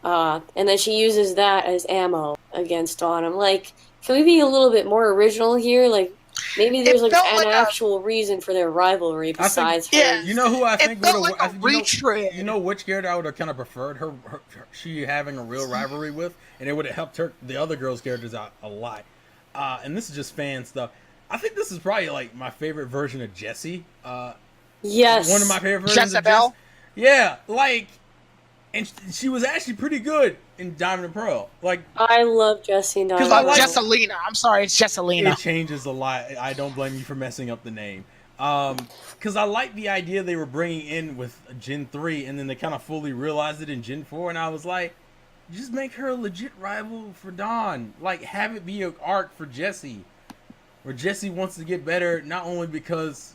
and then she uses that as ammo against Dawn. I'm like, can we be a little bit more original here? Like, maybe there's like felt an like actual reason for their rivalry besides her. yeah. You know who I It think felt would like a retread. You know which character I would have kind of preferred she having a real rivalry with, and it would have helped the other girls' characters out a lot. And this is just fan stuff. I think this is probably like my favorite version of Jessie. Yes. One of my favorite versions Jezebel? of Jessie. Yeah, like, and she was actually pretty good in Diamond and Pearl. Like, I love Jessie and Diamond. I like- Jessalina. I'm sorry, it's Jessalina. it changes a lot. I don't blame you for messing up the name. Because I like the idea they were bringing in with Gen 3, and then they kind of fully realized it in Gen 4, and I was like, just make her a legit rival for Dawn. Like, have it be an arc for Jessie, where Jessie wants to get better, not only because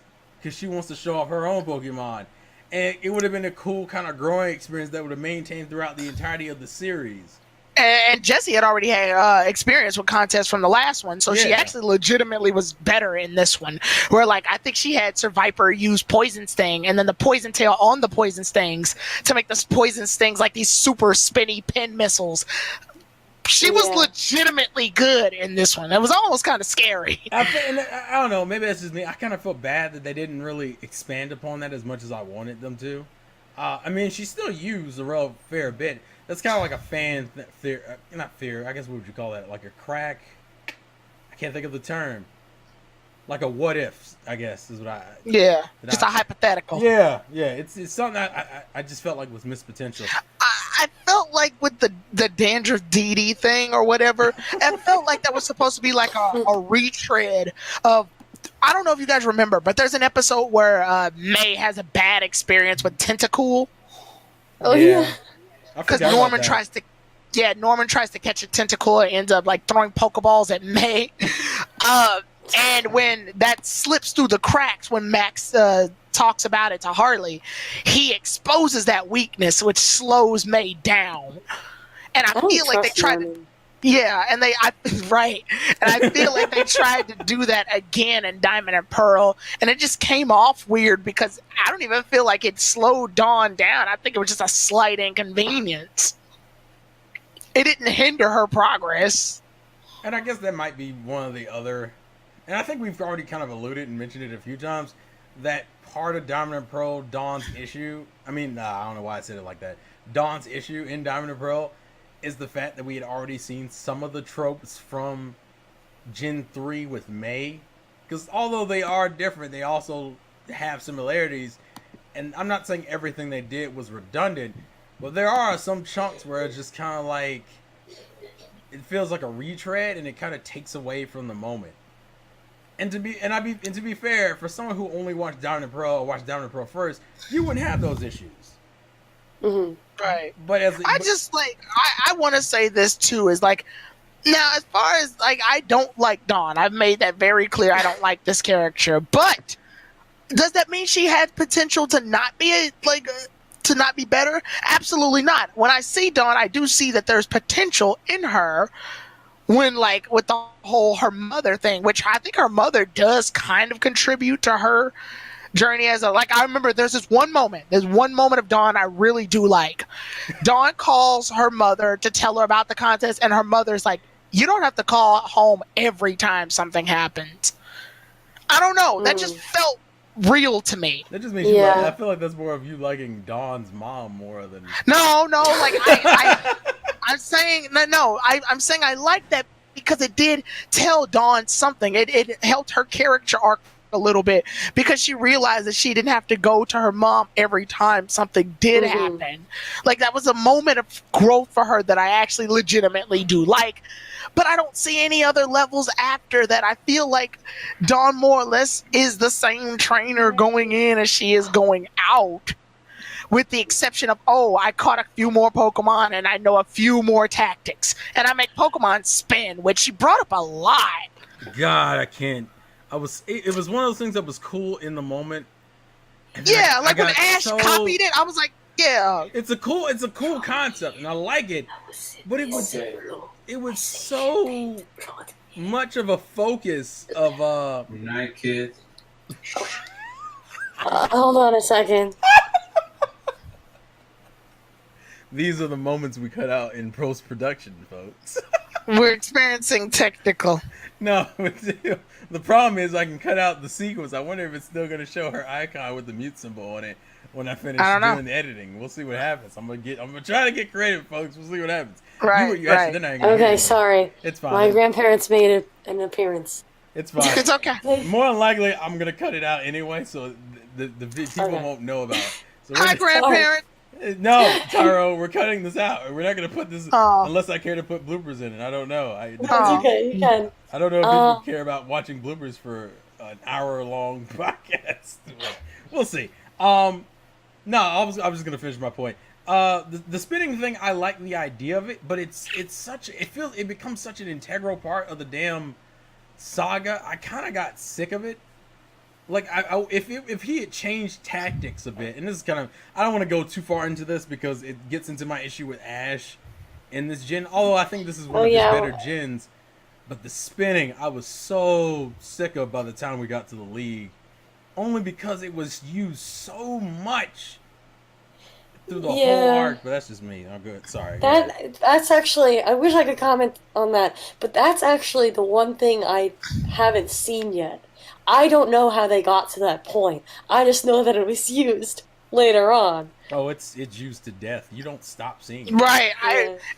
she wants to show off her own Pokemon. And it would have been a cool kind of growing experience that would have maintained throughout the entirety of the series. And Jessie had already had experience with contests from the last one, so she Yeah. actually legitimately was better in this one. Where, like, I think she had Sir Viper use Poison Sting, and then the Poison Tail on the Poison Stings to make the Poison Stings like these super spinny pin missiles. She was Yeah. legitimately good in this one. It was almost kind of scary. I don't know. Maybe that's just me. I kind of felt bad that they didn't really expand upon that as much as I wanted them to. I mean, she still used a real fair bit. That's kind of like a fan fear. Not fear. I guess what would you call that? Like a crack. I can't think of the term. Like a what if, I guess, is what I. Yeah, just a hypothetical. Yeah. It's something I just felt like was missed potential. I felt like with the dandruff DD thing or whatever, it felt like that was supposed to be like a retread of. I don't know if you guys remember, but there's an episode where May has a bad experience with Tentacool. Oh yeah. Because Norman tries to catch a Tentacool and ends up like throwing Pokeballs at May. And when that slips through the cracks, when Max talks about it to Harley, he exposes that weakness, which slows May down. And I feel like they tried to. Yeah, and right, and I feel like they tried to do that again in Diamond and Pearl, and it just came off weird because I don't even feel like it slowed Dawn down. I think it was just a slight inconvenience. It didn't hinder her progress. And I guess that might be one of the other, and I think we've already kind of alluded and mentioned it a few times, that part of Diamond and Pearl, Dawn's issue, I don't know why I said it like that, Dawn's issue in Diamond and Pearl is the fact that we had already seen some of the tropes from Gen 3 with May. Because although they are different, they also have similarities. And I'm not saying everything they did was redundant, but there are some chunks where it's just kind of like, it feels like a retread and it kind of takes away from the moment. And to be fair, for someone who only watched Diamond and Pearl or watched Diamond and Pearl first, you wouldn't have those issues. Mm-hmm. Right. But I want to say this too is like, now as far as like, I don't like Dawn. I've made that very clear. I don't like this character, but does that mean she had potential to not be to not be better? Absolutely not. When I see Dawn, I do see that there's potential in her. When like with the whole her mother thing, which I think her mother does kind of contribute to her journey as I remember there's one moment of Dawn I really do like. Dawn calls her mother to tell her about the contest, and her mother's like, you don't have to call home every time something happens. I don't know. That just felt real to me. That just makes you like, I feel like that's more of you liking Dawn's mom more than No, like I'm saying I'm saying I like that because it did tell Dawn something. It helped her character arc a little bit because she realized that she didn't have to go to her mom every time something did happen. Like that was a moment of growth for her that I actually legitimately do like. But I don't see any other levels after that. I feel like Dawn more or less is the same trainer going in as she is going out. With the exception of, I caught a few more Pokemon and I know a few more tactics. And I make Pokemon spin, which she brought up a lot. God, I can't. It was one of those things that was cool in the moment. Yeah, like when Ash copied it, I was like, yeah. It's a cool concept and I like it. But it was so much of a focus of Good night, kids. Hold on a second. These are the moments we cut out in post-production, folks. We're experiencing technical. No, the problem is I can cut out the sequence. I wonder if it's still going to show her icon with the mute symbol on it when I finish doing the editing. We'll see what happens. I'm gonna try to get creative, folks. We'll see what happens. Right. Okay, sorry. It's fine. My grandparents made an appearance. It's fine. It's okay. More than likely, I'm gonna cut it out anyway, so the people won't know about it. So hi, grandparent. No, Taro, we're cutting this out. We're not going to put this unless I care to put bloopers in it. I don't know. That's okay. You can. I don't know if people care about watching bloopers for an hour-long podcast. We'll see. No, I was just going to finish my point. The spinning thing, I like the idea of it, but it becomes such an integral part of the damn saga. I kind of got sick of it. Like, if he had changed tactics a bit, and this is kind of, I don't want to go too far into this because it gets into my issue with Ash in this gen, although I think this is one of his better gens, but the spinning, I was so sick of by the time we got to the league, only because it was used so much through the whole arc, but that's just me. I'm good. Sorry. That's actually, I wish I could comment on that, but that's actually the one thing I haven't seen yet. I don't know how they got to that point. I just know that it was used. later on. Oh, it's used to death. You don't stop seeing it. Right,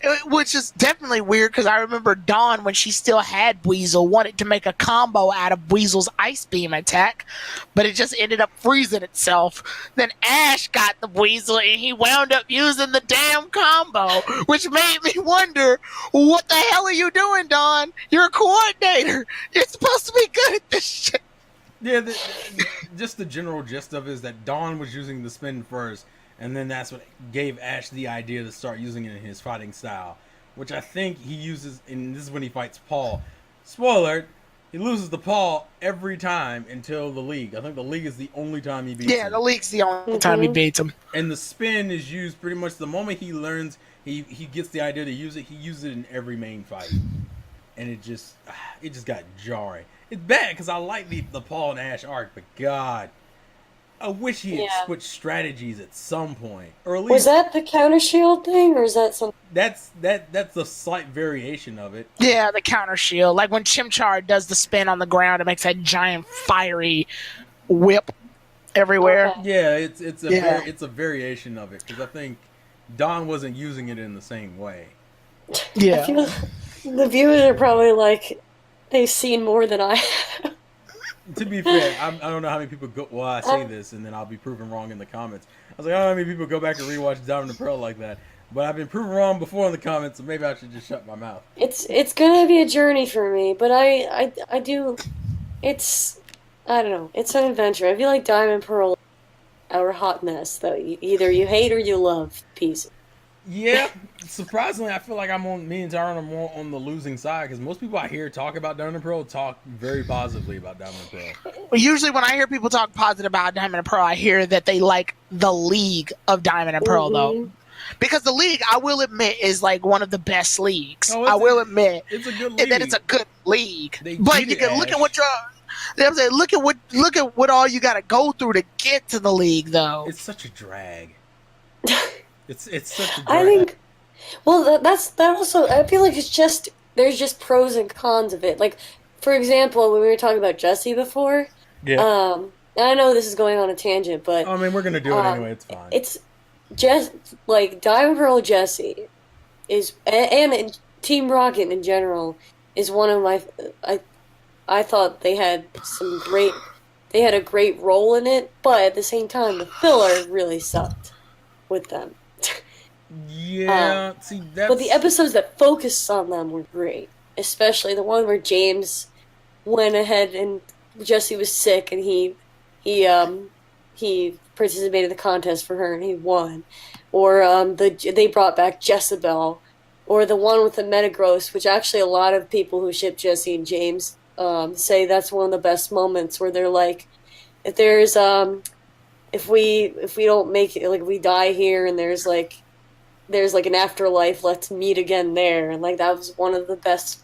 Yeah. which is definitely weird because I remember Dawn, when she still had Weasel, wanted to make a combo out of Weasel's ice beam attack, but it just ended up freezing itself. Then Ash got the Weasel and he wound up using the damn combo, which made me wonder, what the hell are you doing, Dawn? You're a coordinator. You're supposed to be good at this shit. Yeah, just the general gist of it is that Dawn was using the spin first, and then that's what gave Ash the idea to start using it in his fighting style, which I think he uses, and this is when he fights Paul. Spoiler, he loses to Paul every time until the League. I think the League is the only time he beats him. Yeah, the League's the only time he beats him. And the spin is used pretty much the moment he learns, he gets the idea to use it, he uses it in every main fight. And it just got jarring. It's bad because I like the Paul and Ash arc, but God, I wish he had switched strategies at some point, or at least was that the counter shield thing, or is that something? That's a slight variation of it. Yeah, the counter shield, like when Chimchar does the spin on the ground, it makes that giant fiery whip everywhere. Okay. Yeah, it's a variation of it because I think Don wasn't using it in the same way. Yeah, I feel the viewers are probably like, they've seen more than I have. To be fair, I don't know how many people go. Well, I say this, and then I'll be proven wrong in the comments. I was like, I don't know how many people go back and rewatch Diamond and Pearl like that. But I've been proven wrong before in the comments, so maybe I should just shut my mouth. It's gonna be a journey for me, but I do. It's, I don't know. It's an adventure. I feel like Diamond and Pearl are a hot mess that either you hate or you love. Piece. Yeah, surprisingly, I feel like me and Tyron are more on the losing side because most people I hear talk about Diamond and Pearl talk very positively about Diamond and Pearl. well, usually when I hear people talk positive about Diamond and Pearl, I hear that they like the League of Diamond and Pearl, though. Because the League, I will admit, is like one of the best leagues. Oh, I will admit it's a good league. that it's a good league. They But you can look at what I'm saying, look at what all you got to go through to get to the League, though. It's such a drag. It's such a drag. I think. Well, that also. I feel like there's just pros and cons of it. Like, for example, when we were talking about Jesse before. Yeah. And I know this is going on a tangent, but I mean, we're gonna do it anyway. It's fine. It's just like Diamond Pearl Jesse is, and Team Rocket in general is one of my. I thought they had a great role in it, but at the same time, the filler really sucked with them. Yeah, see, but the episodes that focused on them were great, especially the one where James went ahead and Jesse was sick and he participated in the contest for her and he won, or they brought back Jezebel, or the one with the Metagross, which actually a lot of people who ship Jesse and James say that's one of the best moments, where they're like, if there's if we don't make it, like we die here and there's like an afterlife, let's meet again there. And like that was one of the best.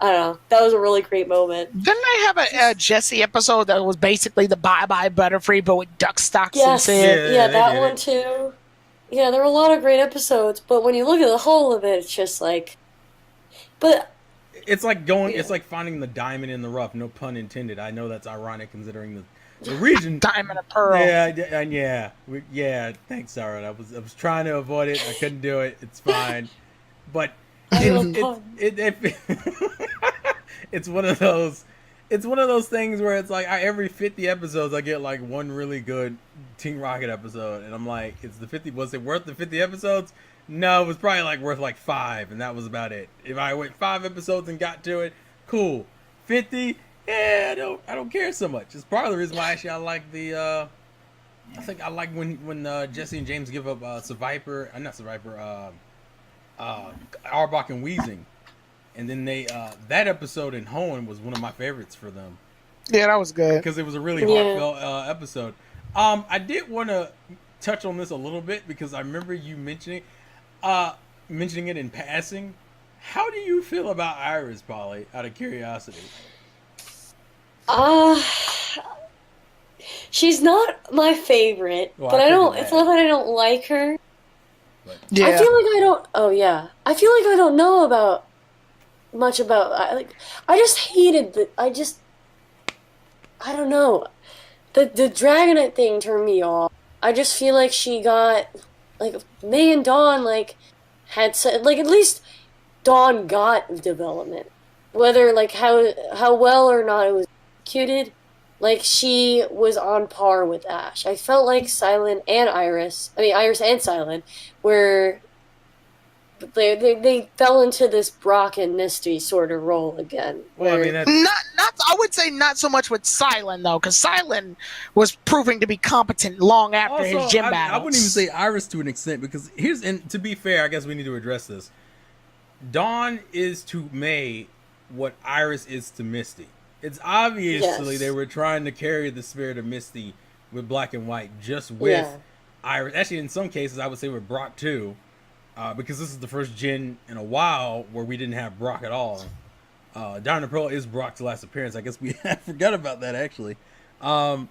I don't know, that was a really great moment. Didn't they have a Jesse episode that was basically the Bye Bye Butterfree but with duck stocks Yes, instead? yeah, that one too. Yeah, there were a lot of great episodes, but when you look at the whole of it, it's just like, but it's like it's like finding the diamond in the rough. No pun intended. I know that's ironic considering the region. Diamond and Pearl. Yeah. Thanks, Sarah. I was trying to avoid it. I couldn't do it. It's fine. But it's one of those. It's one of those things where it's like every 50 episodes I get like one really good Team Rocket episode, and I'm like, was it worth the 50 episodes? No, it was probably like worth like 5, and that was about it. If I went 5 episodes and got to it, cool. 50, yeah, I don't care so much. It's part of the reason why actually I like I think I like when Jesse and James give up Arbok and Weezing, and then that episode in Hoenn was one of my favorites for them. Yeah, that was good because it was a really heartfelt episode. I did want to touch on this a little bit because I remember you mentioning it in passing. How do you feel about Iris, Polly? Out of curiosity. She's not my favorite, but I don't. It's not that I don't like her. But, yeah. I feel like I don't. Oh yeah, I feel like I don't know much about. I just hated the. I don't know. The Dragonite thing turned me off. I just feel like she got like May and Dawn had like at least Dawn got development, whether like how well or not it was executed. Like she was on par with Ash. I felt like Iris and Silent, were they fell into this Brock and Misty sort of role again. Well, I mean, that's... not. I would say not so much with Silent though, because Silent was proving to be competent long after his gym battles. I wouldn't even say Iris to an extent, because and to be fair, I guess we need to address this. Dawn is to May what Iris is to Misty. It's obviously they were trying to carry the spirit of Misty with Black and White, just with Iris. Actually, in some cases, I would say with Brock too. Because this is the first gen in a while where we didn't have Brock at all. Diamond and Pearl is Brock's last appearance. I guess we forgot about that, actually. So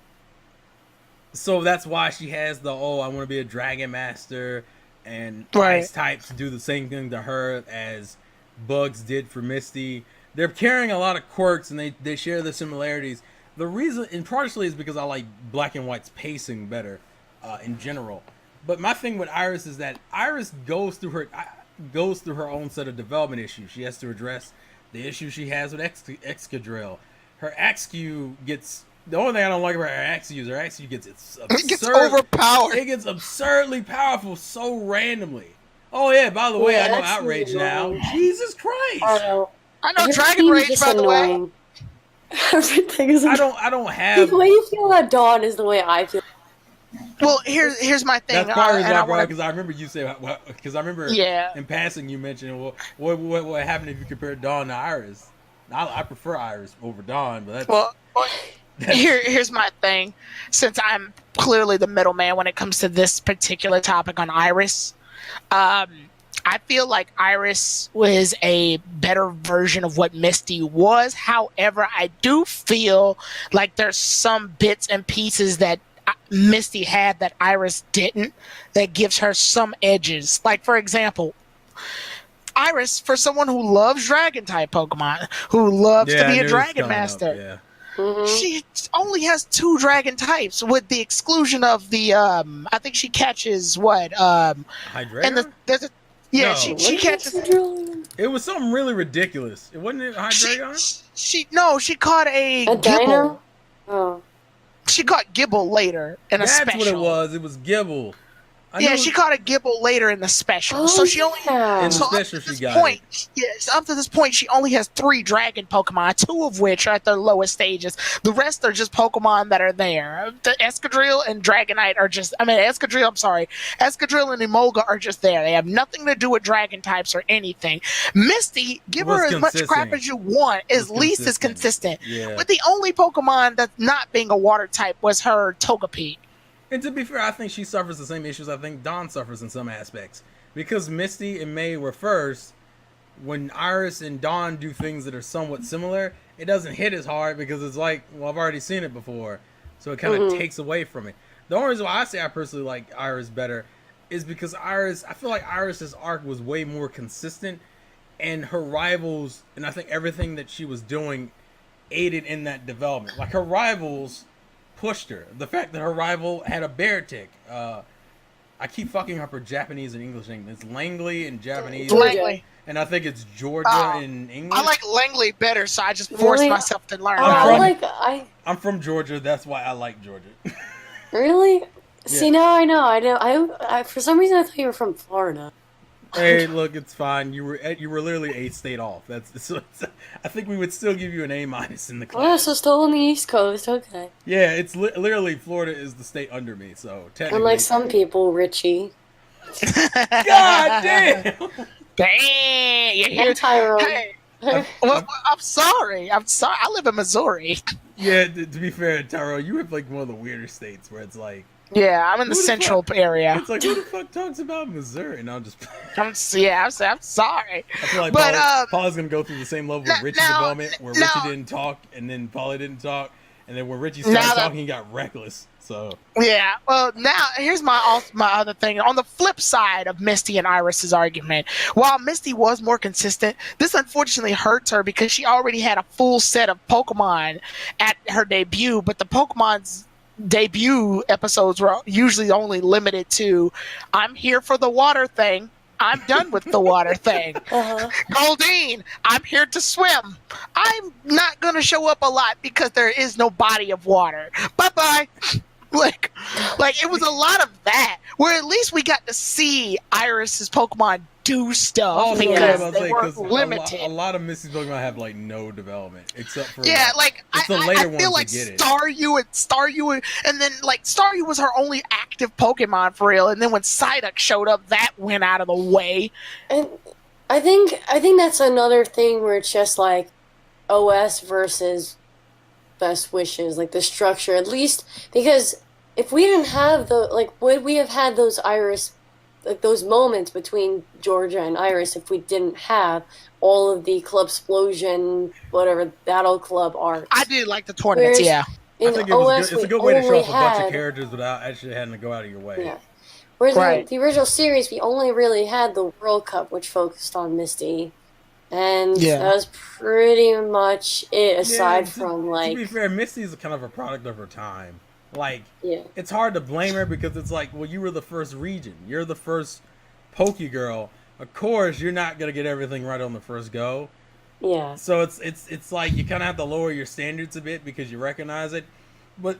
that's why she has the, I want to be a Dragon Master, and Ice types do the same thing to her as Bugs did for Misty. They're carrying a lot of quirks, and they share the similarities. The reason, and partially, is because I like Black and White's pacing better in general. But my thing with Iris is that Iris goes through her own set of development issues. She has to address the issues she has with Excadrill. Her Axew gets... The only thing I don't like about her Axew gets it gets overpowered. It gets absurdly powerful so randomly. Oh yeah, by the way, I know Outrage now. Jesus Christ! I know Dragon Rage, by the way. Everything is... I don't have... The way you feel about Dawn is the way I feel. Well, here's my thing. That's part of why, because I remember you say, because I remember in passing you mentioned, what happened if you compare Dawn to Iris? I prefer Iris over Dawn, but that's... Here's my thing. Since I'm clearly the middleman when it comes to this particular topic on Iris, I feel like Iris was a better version of what Misty was. However, I do feel like there's some bits and pieces that Misty had that Iris didn't, that gives her some edges. Like, for example, Iris, for someone who loves Dragon type Pokemon, who loves to be a Dragon Master, she only has 2 Dragon types, with the exclusion of the I think she catches what Hydreigon? And there's a she catches. It was something really ridiculous. It wasn't it Hydreigon? She caught a Gibble. Dino? Oh. She caught Gibble later in a special. That's what it was. It was Gibble. She caught a Gibble later in the special. Oh, so she only in the special she got it. Yes, up to this point she only has 3 Dragon Pokemon, 2 of which are at their lowest stages. The rest are just Pokemon that are there. The Excadrill and Dragonite are just Excadrill and Emolga are just there. They have nothing to do with Dragon types or anything. Misty, give her as much crap as you want, at least is consistent. Yeah. But the only Pokemon that's not being a water type was her Togepi. And to be fair, I think she suffers the same issues I think Dawn suffers in some aspects. Because Misty and May were first, when Iris and Dawn do things that are somewhat similar, it doesn't hit as hard because it's like, well, I've already seen it before. So it kind of takes away from it. The only reason why I say I personally like Iris better is because I feel like Iris's arc was way more consistent, and her rivals, and I think everything that she was doing aided in that development. Like, her rivals pushed her. The fact that her rival had a bear tick. I keep fucking up her Japanese and English name. It's Langley in Japanese. Langley. And I think it's Georgia in English. I like Langley better, so I just forced myself to learn. I'm from Georgia. That's why I like Georgia. Really? Yeah. See, now I know. I for some reason I thought you were from Florida. Hey, look, it's fine. You were literally 8 state off. I think we would still give you an A- in the class. Oh, so still on the East Coast. Okay. Yeah, it's literally Florida is the state under me. So technically, unlike some people, Richie. God damn. Dang, you're here. And Tyrone. Hey, well, I'm sorry. I live in Missouri. Yeah, to be fair, Taro, you have like one of the weirder states where it's like. Yeah, I'm in the central area. It's like, who the fuck talks about Missouri? And I'm just... I'm sorry. I feel like Paula's going to go through the same level of Richie's development, where Richie didn't talk, and then Paula didn't talk, and then when Richie started talking, he got reckless. So yeah, well, now here's my other thing. On the flip side of Misty and Iris's argument, while Misty was more consistent, this unfortunately hurts her because she already had a full set of Pokemon at her debut, but the Pokemon's debut episodes were usually only limited to, I'm here for the water thing. I'm done with the water thing. Goldine, I'm here to swim. I'm not going to show up a lot because there is no body of water. Bye-bye. Like it was a lot of that. Where at least we got to see Iris's Pokemon do stuff Also, because they weren't limited. A lot of Missy's Pokemon have like no development except for like it's the later I feel ones like that get Staryu, and then like Staryu was her only active Pokemon for real, and then when Psyduck showed up, that went out of the way. And I think that's another thing where it's just like OS versus best wishes, like the structure, at least, because if we didn't have would we have had those Iris, like those moments between Georgia and Iris if we didn't have all of the Club Explosion, whatever, Battle Club arcs? I did like the tournaments, yeah. I think it's a good way to show off a bunch of characters without actually having to go out of your way. Yeah. Whereas the original series, we only really had the World Cup, which focused on Misty. And that was pretty much it, aside from, like... To be fair, Misty's kind of a product of her time. Like, it's hard to blame her because it's like, well, you were the first region. You're the first Pokegirl. Of course, you're not going to get everything right on the first go. Yeah. So it's like you kind of have to lower your standards a bit because you recognize it.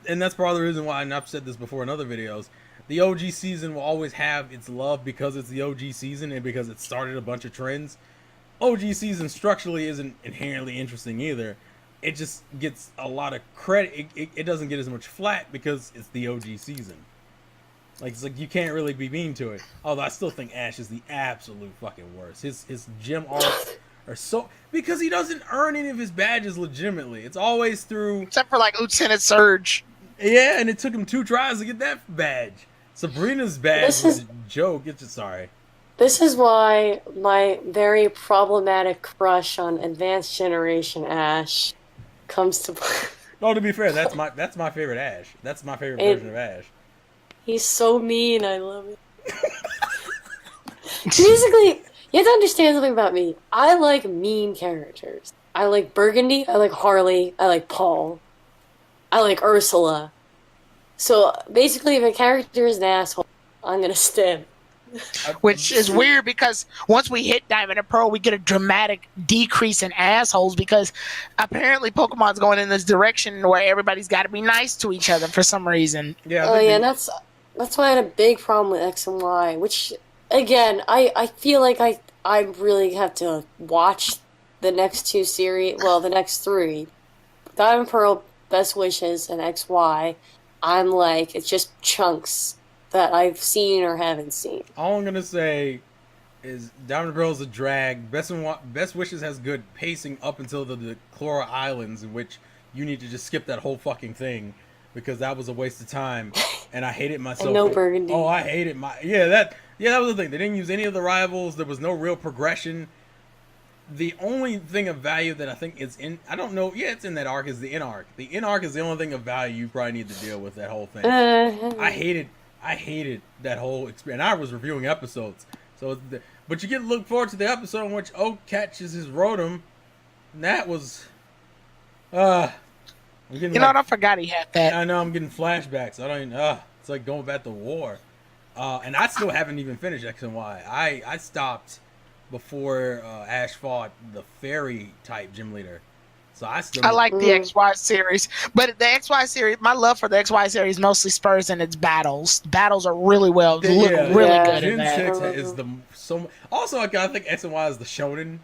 And that's part of the reason why, and I've said this before in other videos, the OG season will always have its love because it's the OG season and because it started a bunch of trends. OG season structurally isn't inherently interesting either. It just gets a lot of credit. It doesn't get as much flack because it's the OG season. Like, it's like you can't really be mean to it. Although I still think Ash is the absolute fucking worst. His gym arcs are so... Because he doesn't earn any of his badges legitimately. It's always through... Except for, like, Lieutenant Surge. Yeah, and it took him 2 tries to get that badge. Sabrina's badge was a joke. It's just... Sorry. This is why my very problematic crush on Advanced Generation Ash comes to play. No, to be fair, that's my favorite Ash. That's my favorite version of Ash. He's so mean, I love it. Basically, you have to understand something about me. I like mean characters. I like Burgundy, I like Harley, I like Paul. I like Ursula. So, basically, if a character is an asshole, I'm gonna stim. Which is weird because once we hit Diamond and Pearl, we get a dramatic decrease in assholes because apparently Pokemon's going in this direction where everybody's got to be nice to each other for some reason. Yeah, that's why I had a big problem with X and Y. Which, again, I feel like I really have to watch the next 2 series. Well, the next 3, Diamond Pearl, Best Wishes, and XY. I'm like, it's just chunks that I've seen or haven't seen. All I'm gonna say is Diamond Pearl is a drag. Best Wishes has good pacing up until the Chlora Islands, in which you need to just skip that whole fucking thing because that was a waste of time, and I hated myself. And no Burgundy. Oh, I hated that was the thing. They didn't use any of the rivals. There was no real progression. The only thing of value that I think is in, I don't know, it's in that arc, is the N arc. The N arc is the only thing of value you probably need to deal with that whole thing. I hated that whole experience. I was reviewing episodes, but you get to look forward to the episode in which Oak catches his Rotom, and that was, I forgot he had that. I know, I'm getting flashbacks. I don't even, it's like going back to war, and I still haven't even finished X and Y. I stopped before Ash fought the fairy type gym leader. So I like the XY series, but the XY series, my love for the XY series mostly spurs in its battles. Battles are really good. Gen 6 is also I think X and Y is the shonen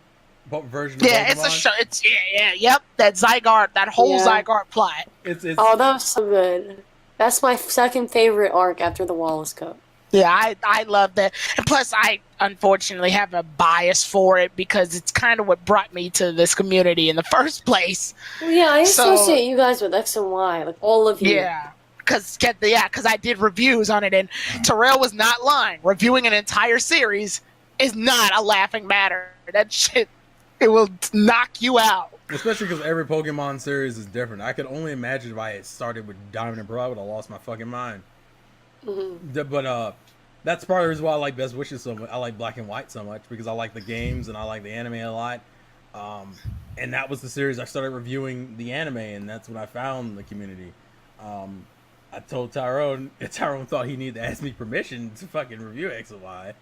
version. Of Pokemon. It's a show. Yep. That Zygarde, that whole Zygarde plot. That was so good. That's my second favorite arc after the Wallace Cup. Yeah, I love that. And plus, I unfortunately have a bias for it because it's kind of what brought me to this community in the first place. Well, yeah, I associate you guys with X and Y, like all of you. Yeah, because I did reviews on it, and Terrell was not lying. Reviewing an entire series is not a laughing matter. That shit, it will knock you out. Especially because every Pokemon series is different. I could only imagine if I had started with Diamond and Pearl, I would have lost my fucking mind. Mm-hmm. But that's part of the reason why I like Best Wishes so much. I like Black and White so much because I like the games and I like the anime a lot. And that was the series I started reviewing the anime, and that's when I found the community. I told Tyrone, and Tyrone thought he needed to ask me permission to fucking review X and Y.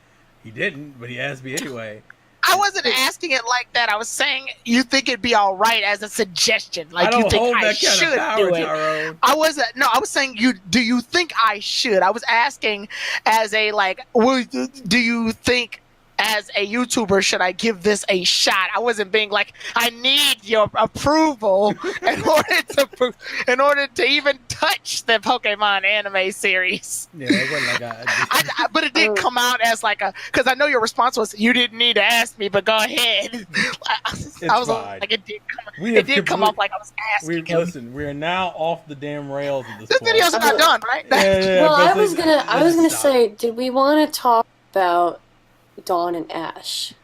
He didn't, but he asked me anyway. I wasn't asking it like that. I was saying you think it'd be all right as a suggestion. Like I don't you think hold I that kind should of power, do it. Tyrone. I wasn't. No, I was saying you. Do you think I should? I was asking as a like. Do you think as a YouTuber should I give this a shot? I wasn't being like I need your approval in order to even touch the Pokemon anime series. Yeah, it wasn't like But it did come out as like a because I know your response was you didn't need to ask me, but go ahead. I was fine. like it did come off like I was asking him. Listen, we are now off the damn rails at this This point. video's not done, right? Yeah, Well, I was basically, gonna stop. say, did we want to talk about Dawn and Ash?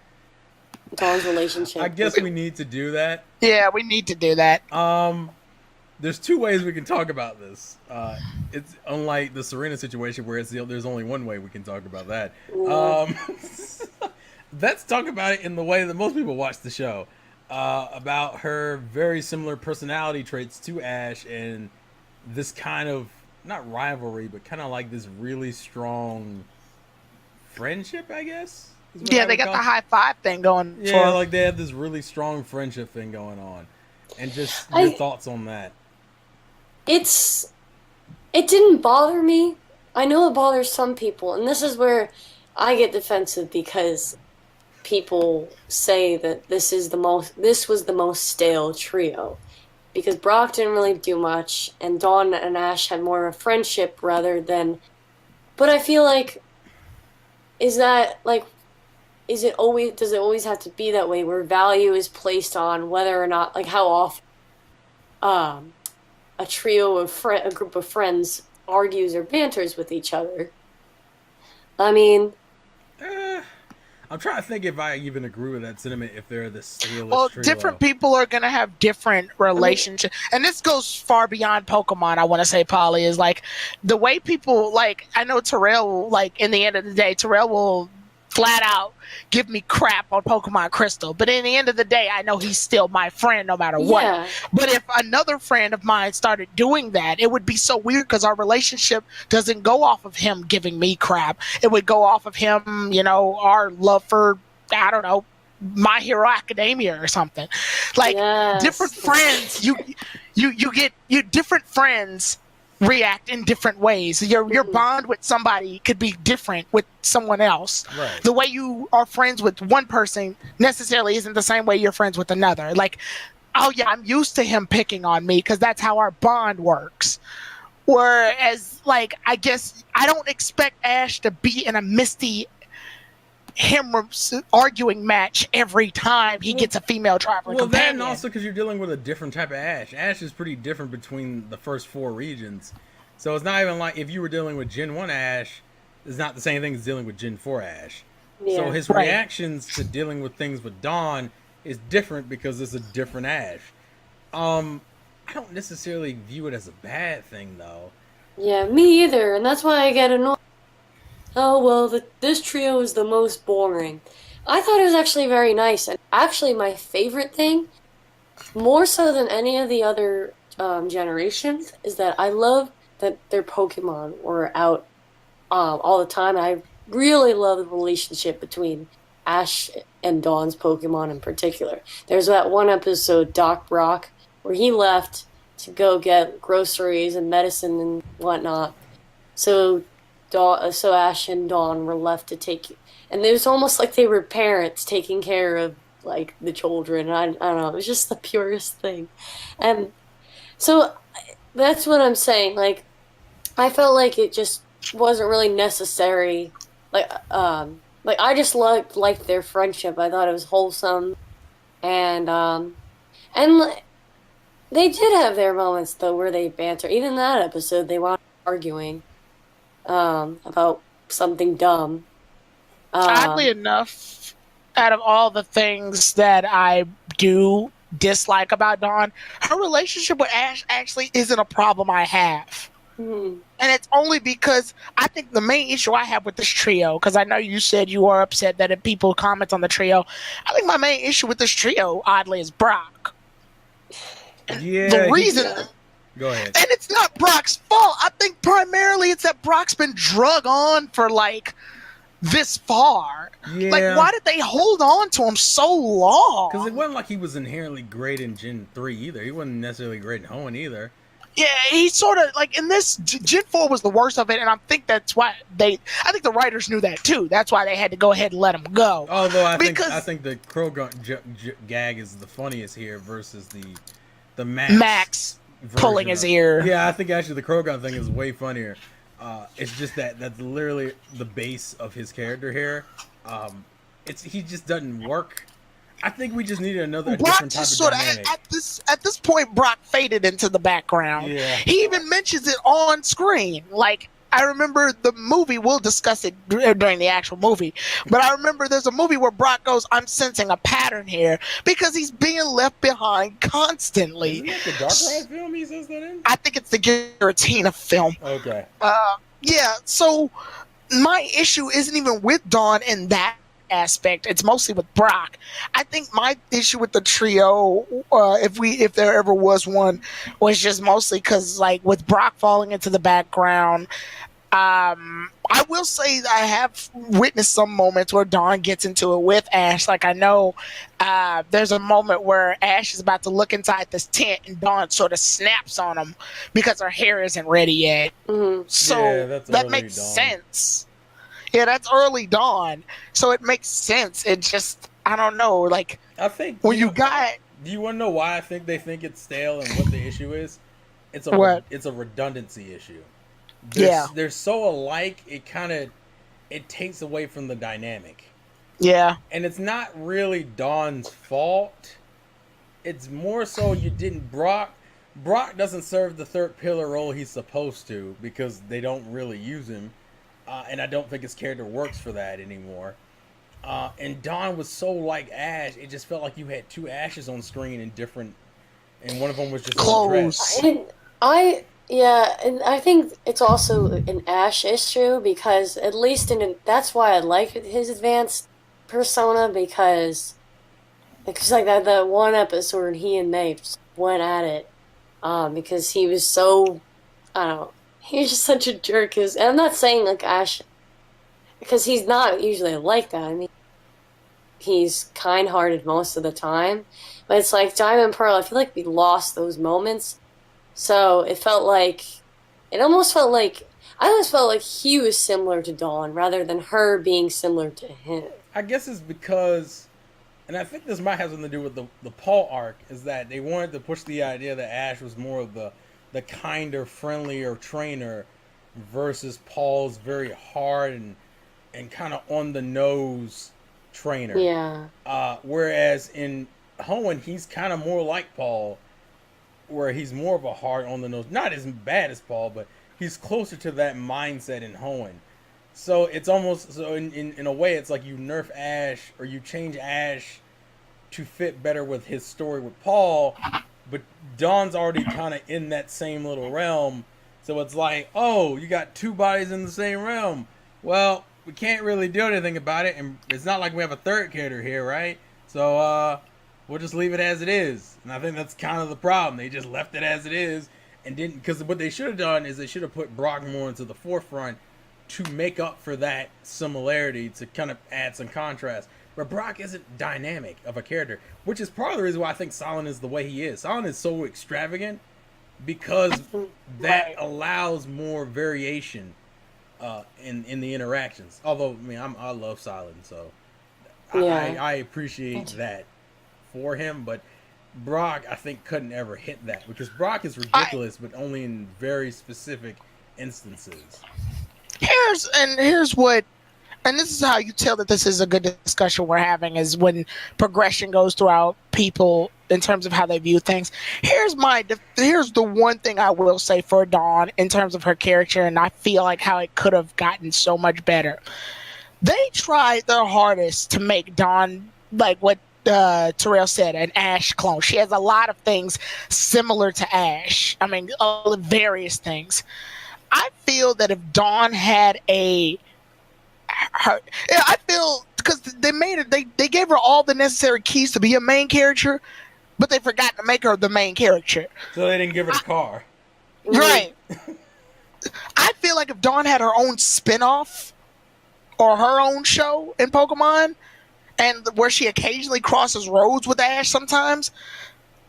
Dawn's relationship. I guess we need to do that. Yeah, we need to do that. There's two ways we can talk about this. It's unlike the Serena situation where there's only one way we can talk about that. Let's talk about it in the way that most people watch the show. About her very similar personality traits to Ash and this kind of, not rivalry, but kind of like this really strong friendship, I guess? Yeah, they got the high five thing going Yeah, for like they have this really strong friendship thing going on. And just your thoughts on that. It didn't bother me. I know it bothers some people, and this is where I get defensive because people say that this was the most stale trio. Because Brock didn't really do much, and Dawn and Ash had more of a friendship rather than. But I feel like, does it always have to be that way, where value is placed on whether or not, like how often, a group of friends argues or banters with each other? I mean, I'm trying to think if I even agree with that sentiment. If they're the stale well, trio. different people are gonna have different relationships, and this goes far beyond Pokemon. I want to say, Polly, is like the way people like. I know Terrell, like in the end of the day, Terrell will flat out give me crap on Pokemon Crystal, but in the end of the day, I know he's still my friend no matter what. Yeah. But if another friend of mine started doing that, it would be so weird because our relationship doesn't go off of him giving me crap. It would go off of him, our love for, I don't know, My Hero Academia or something. Like different friends, you get different friends react in different ways. Your bond with somebody could be different with someone else. Right. The way you are friends with one person necessarily isn't the same way you're friends with another. Like, oh yeah, I'm used to him picking on me because that's how our bond works. Whereas, like, I guess I don't expect Ash to be in a Misty him arguing match every time he gets a female traveler companion. That and also because you're dealing with a different type of Ash. Ash is pretty different between the first 4 regions. So it's not even like if you were dealing with Gen 1 Ash, it's not the same thing as dealing with Gen 4 Ash. Yeah. So his reactions to dealing with things with Dawn is different because it's a different Ash. I don't necessarily view it as a bad thing, though. Yeah, me either, and that's why I get annoyed. Oh, well, this trio is the most boring. I thought it was actually very nice, and actually my favorite thing, more so than any of the other generations, is that I love that their Pokemon were out all the time. I really love the relationship between Ash and Dawn's Pokemon in particular. There's that one episode, Doc Brock, where he left to go get groceries and medicine and whatnot. So Ash and Dawn were left to take, and it was almost like they were parents taking care of like the children. I don't know. It was just the purest thing, and so that's what I'm saying. Like, I felt like it just wasn't really necessary. Like I just liked their friendship. I thought it was wholesome, and they did have their moments though where they banter. Even that episode, they wound up arguing about something dumb. Oddly enough, out of all the things that I do dislike about Dawn, her relationship with Ash actually isn't a problem I have. Mm-hmm. And it's only because I think the main issue I have with this trio, because I know you said you are upset that if people comment on the trio, I think my main issue with this trio, oddly, is Brock. Yeah, The reason Go ahead. And it's not Brock's fault. I think primarily it's that Brock's been drug on for like this far. Yeah. Like, why did they hold on to him so long? Because it wasn't like he was inherently great in Gen 3 either. He wasn't necessarily great in Hoenn either. Yeah, he sort of like in this Gen 4 was the worst of it, and I think that's why I think the writers knew that too. That's why they had to go ahead and let him go. Although I think the Krogan gag is the funniest here versus the Max pulling his ear. Yeah, I think actually the Krogan thing is way funnier. It's just that's literally the base of his character here. He just doesn't work. I think we just needed a different type of dynamic. At this point, Brock faded into the background. Yeah. He even mentions it on screen. Like, I remember the movie, we'll discuss it during the actual movie, but I remember there's a movie where Brock goes, I'm sensing a pattern here, because he's being left behind constantly. Isn't that the Dark Ride film he says that in? I think it's the Giratina film. Okay. Yeah, so my issue isn't even with Dawn in that aspect. It's mostly with Brock. I think my issue with the trio, if there ever was one, was just mostly because, like, with Brock falling into the background, I will say I have witnessed some moments where Dawn gets into it with Ash. Like, I know there's a moment where Ash is about to look inside this tent and Dawn sort of snaps on him because her hair isn't ready yet. Mm-hmm. So yeah, that makes sense. Yeah, that's early Dawn, so it makes sense. It just, I don't know, like, I think when you got... Do you want to know why I think they think it's stale and what the issue is? It's a redundancy issue. They're so alike, it takes away from the dynamic. Yeah. And it's not really Dawn's fault. It's more so Brock doesn't serve the third pillar role he's supposed to because they don't really use him. And I don't think his character works for that anymore. And Dawn was so like Ash, it just felt like you had two Ashes on screen and one of them was just close. Yeah, and I think it's also an Ash issue because at least that's why I like his advanced persona because like that one episode where he and May just went at it because he was so, I don't know, he's just such a jerk. And I'm not saying like Ash, because he's not usually like that. I mean, he's kind-hearted most of the time, but it's like Diamond and Pearl, I feel like we lost those moments. So I almost felt like he was similar to Dawn rather than her being similar to him. I guess it's because, and I think this might have something to do with the Paul arc, is that they wanted to push the idea that Ash was more of the kinder, friendlier trainer versus Paul's very hard and kind of on the nose trainer. Yeah. Whereas in Hoenn, he's kind of more like Paul, where he's more of a hard on the nose, not as bad as Paul, but he's closer to that mindset in Hoenn. So it's almost in a way, it's like you nerf Ash or you change Ash to fit better with his story with Paul, but Dawn's already kind of in that same little realm. So it's like, oh, you got two bodies in the same realm. Well, we can't really do anything about it, and it's not like we have a third character here, right? So we'll just leave it as it is. And I think that's kind of the problem. They just left it as it is and didn't, because what they should have done is they should have put Brock more into the forefront to make up for that similarity, to kind of add some contrast. But Brock isn't dynamic of a character, which is part of the reason why I think Solon is the way he is. Solon is so extravagant because that allows more variation in the interactions. Although, I mean, I love Solon, so I appreciate that for him. But Brock, I think, couldn't ever hit that because Brock is ridiculous, but only in very specific instances. Here's what. And this is how you tell that this is a good discussion we're having, is when progression goes throughout people in terms of how they view things. Here's the one thing I will say for Dawn in terms of her character, and I feel like how it could have gotten so much better. They tried their hardest to make Dawn, like what Terrell said, an Ash clone. She has a lot of things similar to Ash. I mean, all the various things. I feel that if Dawn had I feel because they gave her all the necessary keys to be a main character, but they forgot to make her the main character. So they didn't give her the car. Right. I feel like if Dawn had her own spin-off or her own show in Pokemon, and where she occasionally crosses roads with Ash sometimes,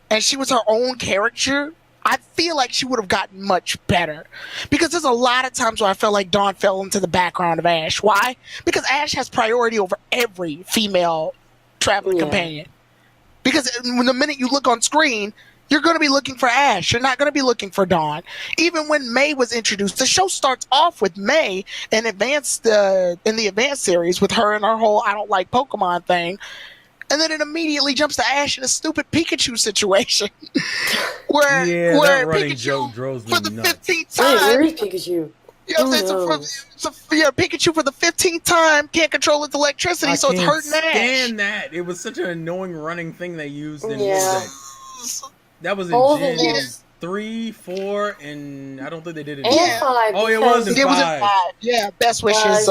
and she was her own character, I feel like she would have gotten much better. Because there's a lot of times where I felt like Dawn fell into the background of Ash. Why? Because Ash has priority over every female traveling companion. Because when the minute you look on screen, you're going to be looking for Ash. You're not going to be looking for Dawn. Even when May was introduced, the show starts off with May in the advanced series with her and her whole "I don't like Pokemon" thing, and then it immediately jumps to Ash in a stupid Pikachu situation, where that running Pikachu joke drove me for the nuts. 15th Wait, time. where is Pikachu? You know what I'm saying? Pikachu for the 15th time can't control its electricity, so it's hurting Ash. Stand that. It was such an annoying running thing they used in that was in Gen 3, 4, and I don't think they did it in 5. Oh, it was in 5. Yeah, Best Wishes.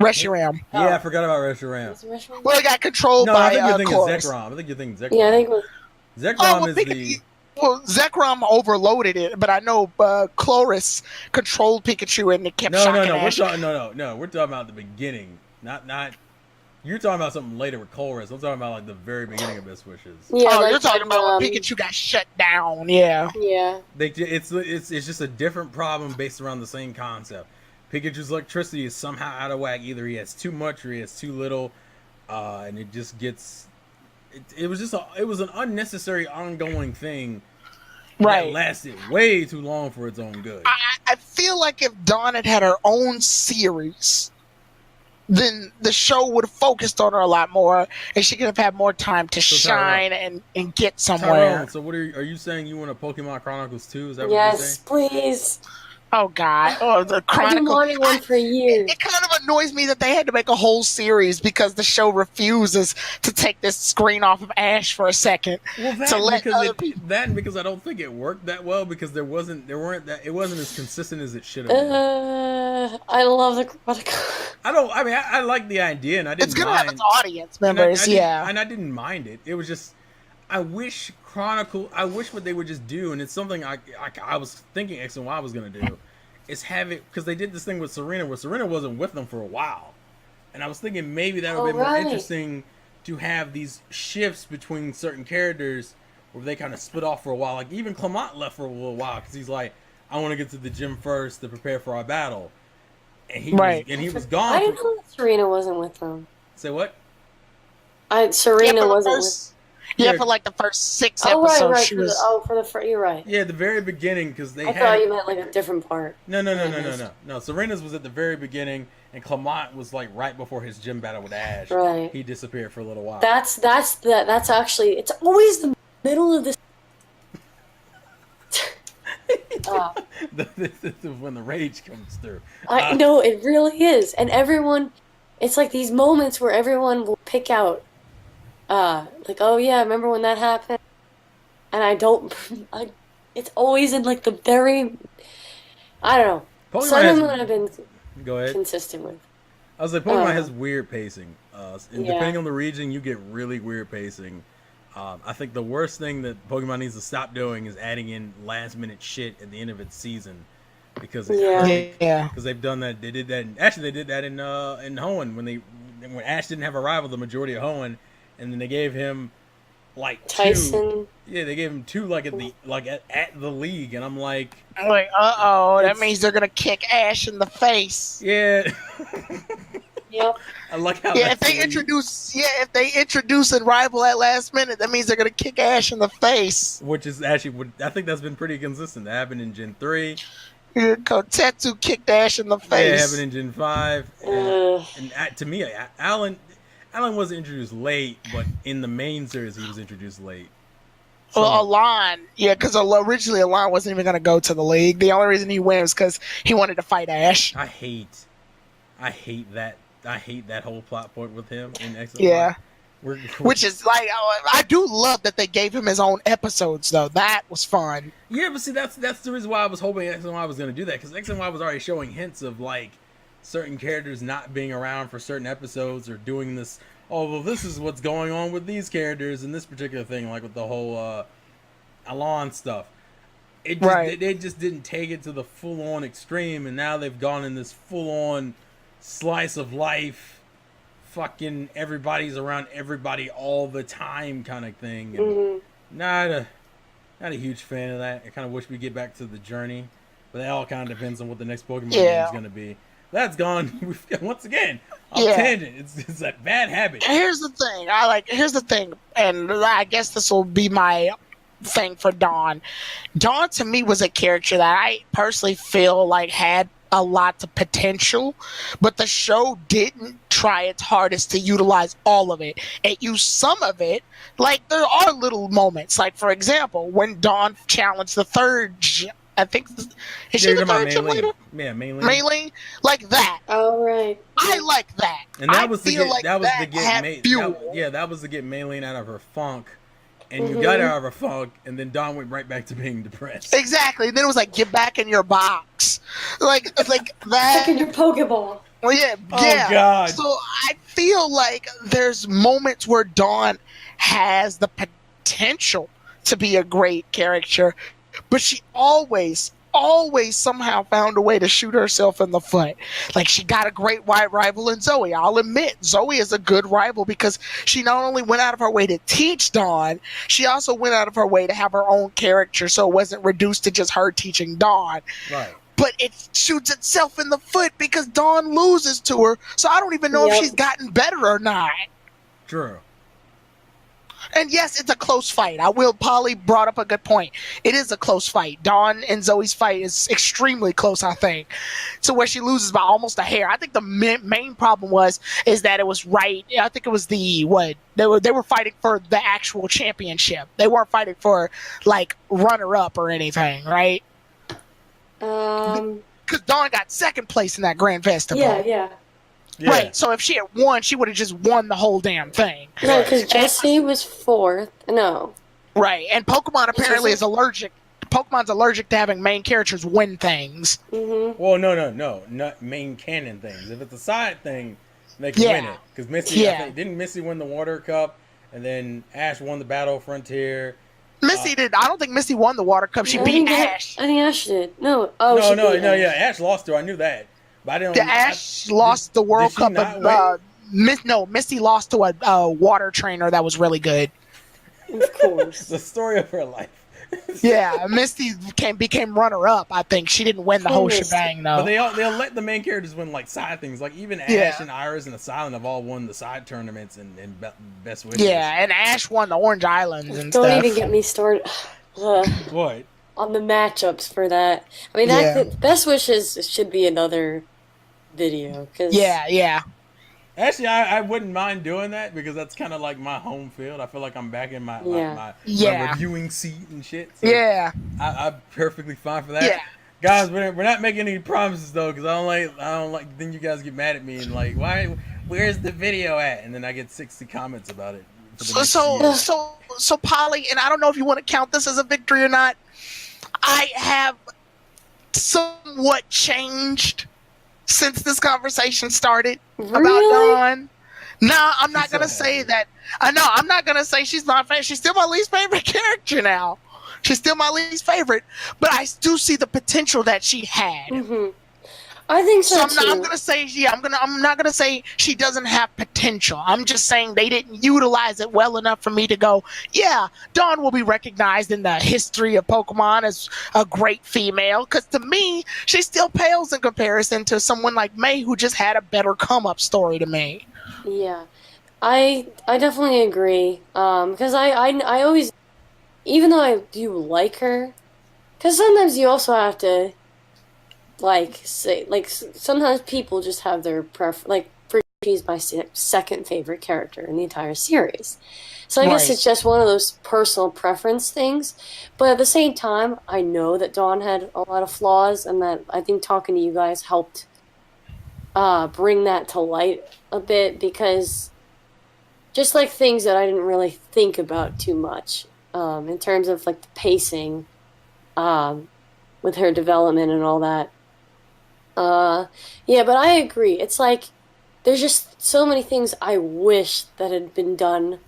Reshiram. Yeah, I forgot about Reshiram. Well, it got controlled by I think you're thinking Chorus. Zekrom. I think you're thinking Zekrom. Yeah, I think it was... Zekrom is the... Well, Zekrom overloaded it, but I know Chloris controlled Pikachu and it kept shocking Ash. No, we're talking about the beginning. Not... You're talking about something later with Chloris. I'm talking about like the very beginning of Best Wishes. Yeah, you're talking about when Pikachu got shut down. Yeah. It's just a different problem based around the same concept. Pikachu's electricity is somehow out of whack. Either he has too much or he has too little, and it just gets. It was an unnecessary ongoing thing. That lasted way too long for its own good. I feel like if Dawn had her own series, then the show would have focused on her a lot more, and she could have had more time to shine and get somewhere. Tyrone, so what are you saying? You want a Pokemon Chronicles 2? Is that what you're saying? Yes, please. Oh God! Oh, the Chronicles. I've been wanting one for years. It kind of annoys me that they had to make a whole series because the show refuses to take this screen off of Ash for a second. Well, because I don't think it worked that well because it wasn't as consistent as it should have been. I love the Chronicles. I like the idea, and I didn't. It's good mind. to have its audience members, and I didn't mind it. It was just. I wish what they would just do, and it's something I was thinking X and Y was going to do, is have it, because they did this thing with Serena, where Serena wasn't with them for a while. And I was thinking maybe that would be more interesting to have these shifts between certain characters where they kind of split off for a while. Like, even Clement left for a little while, because he's like, I want to get to the gym first to prepare for our battle. And he was gone. I didn't know that Serena wasn't with them. Say what? Serena wasn't with Yeah, for like the first 6 episodes. Right. She was... You're right. Yeah, the very beginning, because I thought you meant like a different part. No. Serena's was at the very beginning, and Clement was like right before his gym battle with Ash. Right. He disappeared for a little while. That's actually, it's always the middle of this. This is when the rage comes through. I know, it really is. And everyone, it's like these moments where everyone will pick out like, oh yeah, remember when that happened? And it's always in like the very, I don't know. Some of them I've been consistent with. I was like, Pokemon has weird pacing. And depending on the region, you get really weird pacing. I think the worst thing that Pokemon needs to stop doing is adding in last minute shit at the end of its season. Because because they've done that. They did that. They did that in Hoenn when Ash didn't have a rival the majority of Hoenn. And then they gave him like Tyson. 2. Yeah, they gave him 2 like at the league, and I'm like, that means they're gonna kick Ash in the face. Yeah. Yep. I like how. Yeah, if they introduce a rival at last minute, that means they're gonna kick Ash in the face. Which is actually, I think that's been pretty consistent. That happened in Gen 3. Kotetsu kicked Ash in the face. Yeah, it happened in Gen 5. And to me, Alan wasn't introduced late, but in the main series, he was introduced late. So, well, Alon, because originally Alon wasn't even going to go to the league. The only reason he went was because he wanted to fight Ash. I hate that whole plot point with him in X. Yeah. Which is like, I do love that they gave him his own episodes, though. That was fun. Yeah, but see, that's the reason why I was hoping X and Y was going to do that, because X and Y was already showing hints of like certain characters not being around for certain episodes or doing this. Oh, well, this is what's going on with these characters in this particular thing, like with the whole Alon stuff. it just Right. they just didn't take it to the full on extreme, and now they've gone in this full on slice of life, fucking everybody's around everybody all the time kind of thing. And not a not a huge fan of that. I kind of wish we get back to the journey, but that all kind of depends on what the next Pokemon game is going to be. That's gone. We've once again off tangent. It's a bad habit. Here's the thing. Here's the thing, and I guess this will be my thing for Dawn. Dawn to me was a character that I personally feel like had a lot of potential, but the show didn't try its hardest to utilize all of it. It used some of it. Like, there are little moments. Like, for example, when Dawn challenged the third, I think, is she the third gym leader? Yeah, mainly like that. Oh, right. I like that. And that was to get that was to get Maylene out of her funk. And you got out of her funk, and then Dawn went right back to being depressed. Exactly. Then it was like, get back in your box, like that. Back in your Pokeball. Well, yeah. Oh God. So I feel like there's moments where Dawn has the potential to be a great character, but she always somehow found a way to shoot herself in the foot. Like, she got a great wide rival in Zoe. I'll admit, Zoe is a good rival because she not only went out of her way to teach Dawn, she also went out of her way to have her own character, so it wasn't reduced to just her teaching Dawn. Right. But it shoots itself in the foot because Dawn loses to her, so I don't even know if she's gotten better or not. True. And yes, it's a close fight. Polly brought up a good point. It is a close fight. Dawn and Zoe's fight is extremely close, I think, to where she loses by almost a hair. I think the main problem is that it was right. I think it was they were fighting for the actual championship. They weren't fighting for like runner up or anything, right? Because Dawn got second place in that Grand Festival. Yeah. Right, so if she had won, she would have just won the whole damn thing. No, because Jessie was fourth. No. Right, and Pokemon apparently is allergic. Pokemon's allergic to having main characters win things. Mm-hmm. Well, no, not main canon things. If it's a side thing, they can win it. Because Misty, didn't Misty win the Water Cup, and then Ash won the Battle Frontier. Misty did. I don't think Misty won the Water Cup. She beat Ash. I think Ash did. No. Yeah, Ash lost to her. I knew that. Ash lost the World Cup. Misty lost to a water trainer that was really good. Of course. The story of her life. Yeah, Misty became runner-up, I think. She didn't win the whole shebang, though. But they'll let the main characters win, like, side things. Like, even Ash and Iris and Asylum have all won the side tournaments and Best Wishes. Yeah, and Ash won the Orange Islands and Don't stuff. Don't even get me started. What? On the matchups for that. I mean, Best Wishes should be another video. Cause Yeah. Actually, I wouldn't mind doing that because that's kind of like my home field. I feel like I'm back in my reviewing seat and shit. So I'm perfectly fine for that. Yeah. Guys, we're not making any promises though, because I don't like. Then you guys get mad at me and like, where's the video at? And then I get 60 comments about it. So Polly, and I don't know if you want to count this as a victory or not. I have somewhat changed since this conversation started about Dawn. No, I'm not going to say that. I'm not going to say she's my favorite. She's still my least favorite character now. She's still my least favorite. But I do see the potential that she had. Mm-hmm. I think so, too. I'm going to say, I'm not going to say she doesn't have potential. I'm just saying they didn't utilize it well enough for me to go, yeah, Dawn will be recognized in the history of Pokemon as a great female. Because to me, she still pales in comparison to someone like May, who just had a better come-up story to me. Yeah, I definitely agree. Because I always, even though I do like her, because sometimes you also have to, sometimes people just have their she's my second favorite character in the entire series. So I guess it's just one of those personal preference things. But at the same time, I know that Dawn had a lot of flaws, and that I think talking to you guys helped bring that to light a bit, because just like things that I didn't really think about too much in terms of like the pacing with her development and all that. But I agree. It's like there's just so many things I wish that had been done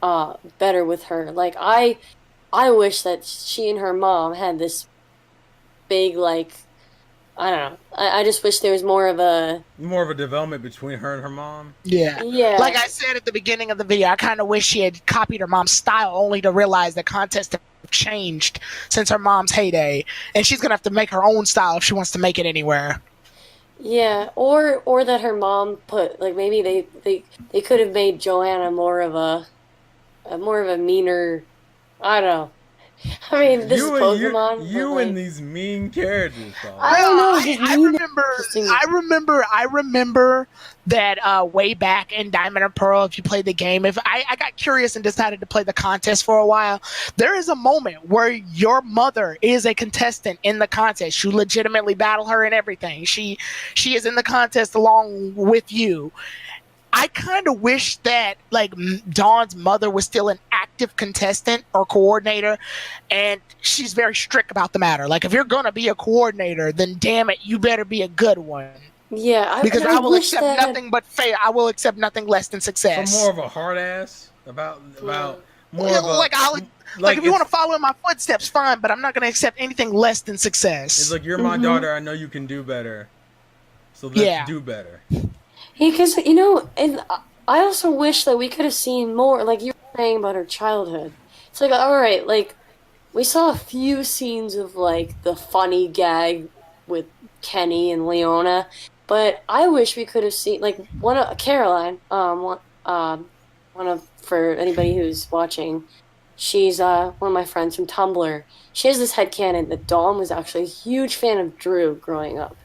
better with her. Like I wish that she and her mom had this big, like, I don't know. I just wish there was More of a development between her and her mom. Yeah. Like yeah, I said at the beginning of the video, I kind of wish she had copied her mom's style only to realize the contests have changed since her mom's heyday. And she's going to have to make her own style if she wants to make it anywhere. yeah, or that her mom put like maybe they could have made Joanna more of a meaner. I don't know. I mean, this is Pokemon, but You and like these mean characters, I Paul. don't Well, know, just mean I remember that way back in Diamond and Pearl, if you played the game, if I got curious and decided to play the contest for a while, there is a moment where your mother is a contestant in the contest. You legitimately battle her and everything. She is in the contest along with you. I kind of wish that like Dawn's mother was still an active contestant or coordinator, and she's very strict about the matter. Like if you're gonna be a coordinator, then damn it, you better be a good one. yeah. Because And I I will wish accept that nothing but fail. I will accept nothing less than So more success. of a hard ass about more of a Like I'll like if you want to follow in my footsteps, fine, but I'm not gonna accept anything less than it's success. like you're my hmm daughter. I know you can do better. So let's Yeah, do better. because and I also wish that we could have seen more. Like you were saying about her childhood. It's like all right, like we saw a few scenes of like the funny gag with Kenny and Leona, but I wish we could have seen like one of Caroline, one of for anybody who's watching, she's one of my friends from Tumblr. She has this headcanon that Dawn was actually a huge fan of Drew growing up.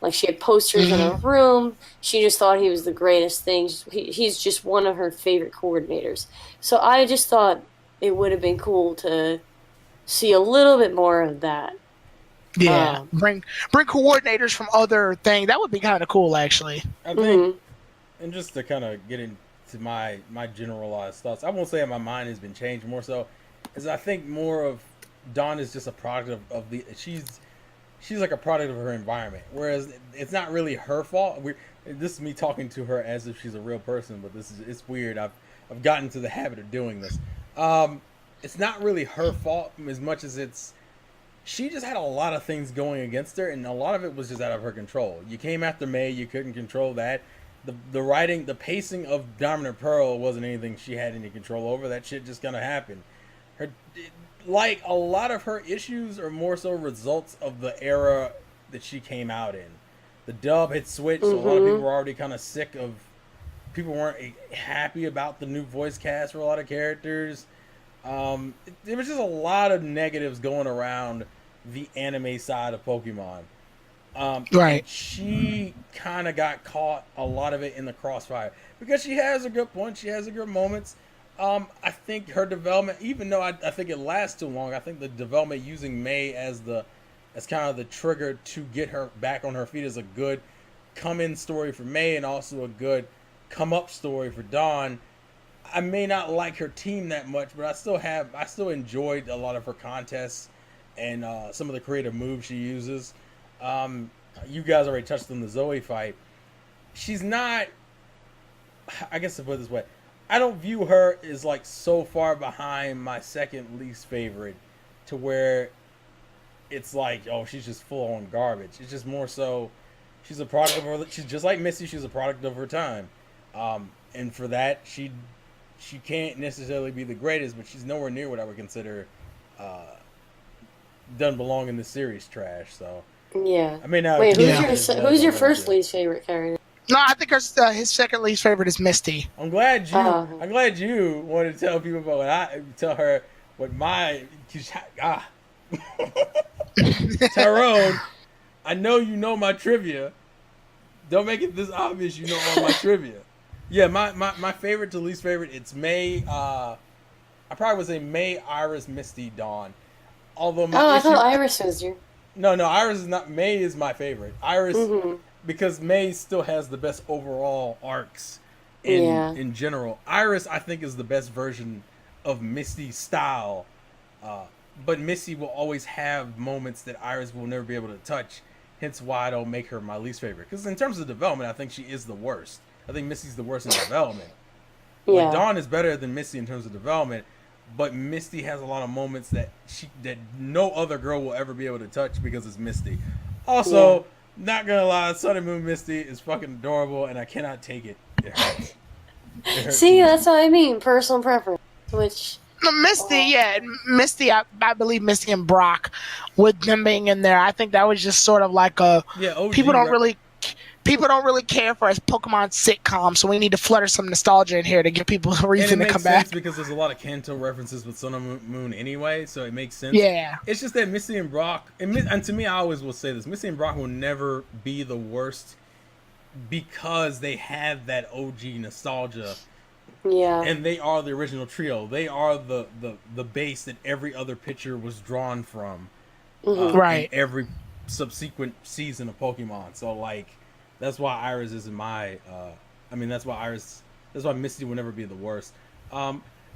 Like she had posters in her hmm room. She just thought he was the greatest thing. He's just one of her favorite coordinators. So I just thought it would have been cool to see a little bit more of that. yeah. Um, Bring coordinators from other things. That would be kind of cool, actually. I think, mhm. and just to kind of get into my generalized thoughts, I won't say my mind has been changed more so, is I think more of Dawn is just a product of the she's like a product of her environment. Whereas it's not really her fault. This is me talking to her as if she's a real person, but it's weird. I've gotten into the habit of doing this. Um, it's not really her fault as much as she just had a lot of things going against her, and a lot of it was just out of her control. You came after May, you couldn't control that. The writing, the pacing of Diamond and Pearl wasn't anything she had any control over. That shit just gonna happen. Her, like a lot of her issues are more so results of the era that she came out in. The dub had switched, so a lot of people Mhm. were already kind of sick of. People weren't happy about the new voice cast for a lot of characters. There was just a lot of negatives going around the anime side of Pokemon. And Right. she kind of got caught a lot of it in the crossfire because she has a good point. She has a good moments. I think her development, even though I think it lasts too long, I think the development using May as kind of the trigger to get her back on her feet is a good come in story for May and also a good come up story for Dawn. I may not like her team that much, but I still enjoyed a lot of her contests and some of the creative moves she uses. Um, you guys already touched on the Zoe fight. She's not. I guess to put it this way, I don't view her as like so far behind my second least favorite, to where it's like, oh, she's just full on garbage. It's just more so, she's a product of her. She's just like Missy. She's a product of her time, and for that, she can't necessarily be the greatest, but she's nowhere near what I would consider uh, doesn't belong in the series trash. So Yeah. I may not Wait, agree Yeah. with you as well, who's but your I'm gonna first say least favorite character? No, I think his second least favorite is Misty. Oh, I'm glad you wanted to tell people about tell her what my Tyrone. I know you know my trivia. Don't make it this obvious. You know all my trivia. Yeah, my favorite to least favorite. It's May. I probably would say May, Iris, Misty, Dawn. Although my I issue, thought Iris was your. no, Iris is not. May is my favorite. Iris, Mm-hmm. because May still has the best overall arcs Yeah. in general. Iris, I think, is the best version of Misty's style, uh, but Misty will always have moments that Iris will never be able to touch. Hence why I don't make her my least favorite. Because in terms of development, I think she is the worst. I think Misty's the worst in development. Like Yeah. Dawn is better than Misty in terms of development, but Misty has a lot of moments that no other girl will ever be able to touch because it's Misty. Also, not gonna lie, Sun and Moon Misty is fucking adorable, and I cannot take it. It hurts. It hurts See, me. that's what I mean. Personal preference. Which Misty, Misty. I believe Misty and Brock, with them being in there, I think that was just sort of like a OG people don't really care for a Pokemon sitcom, so we need to flutter some nostalgia in here to give people a reason to come back. Because there's a lot of Kanto references with Sun and Moon anyway, so it makes sense. Yeah, it's just that Misty and Brock, and to me, I always will say this: Misty and Brock will never be the worst because they have that OG nostalgia. yeah, And they are the original trio. They are the base that every other picture was drawn from. right. In every subsequent season of Pokemon. So like, that's why Iris is in my. That's why Misty will never be the worst.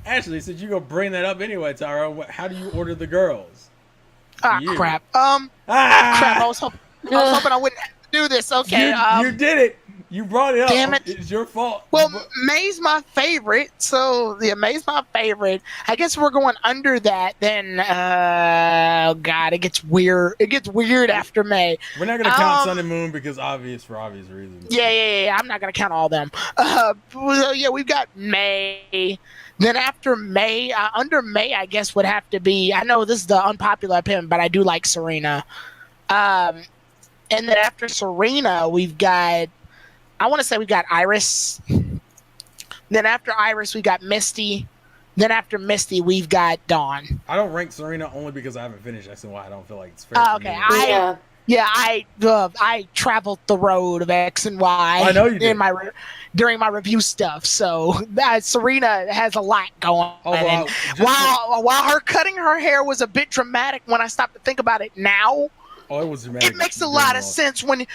Actually, since you go bring that up anyway, Tara, how do you order the girls? Crap. Crap. Ah! I was hoping I wouldn't have to do this. Okay. You did it. You brought it up. Damn it. It's your fault. Well, May's my favorite, so May's my favorite. I guess we're going under that. Then, oh god, it gets weird. It gets weird after May. We're not gonna count Sun and Moon because for obvious reasons. Yeah. I'm not gonna count all them. We've got May. Then after May, under May, I guess would have to be. I know this is the unpopular opinion, but I do like Serena. And then after Serena, we've got. I want to say we got Iris. Then after Iris, we got Misty. Then after Misty, we've got Dawn. I don't rank Serena only because I haven't finished X and Y. I don't feel like it's fair. Okay, I traveled the road of X and Y. I know you did. During my review stuff. So Serena has a lot going on. While her cutting her hair was a bit dramatic when I stopped to think about it now. Oh, it was dramatic. It makes a lot of sense when,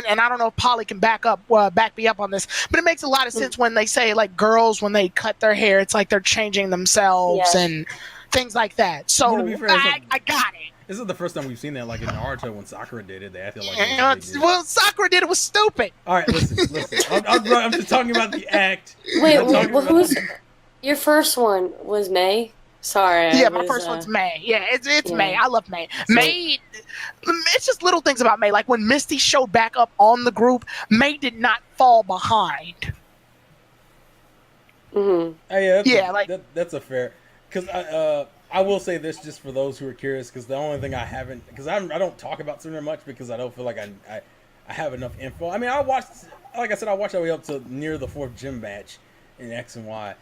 and I don't know if Polly can back me up on this, but it makes a lot of sense when they say like girls when they cut their hair, it's like they're changing themselves and things like that. So I got it. This is the first time we've seen that, like in Naruto when Sakura did it. They acted like Sakura did it was stupid. All right, listen. I'm just talking about the act. Wait, who's your first one was May? Sorry. Yeah, my first one's May. Yeah, it's May. I love May. May, it's just little things about May. Like when Misty showed back up on the group, May did not fall behind. Mm-hmm. That's a fair. Because I will say this just for those who are curious, because the only thing I haven't, because I don't talk about Serena much because I don't feel like I have enough info. I mean, I watched that way up to near the 4th gym match in X and Y.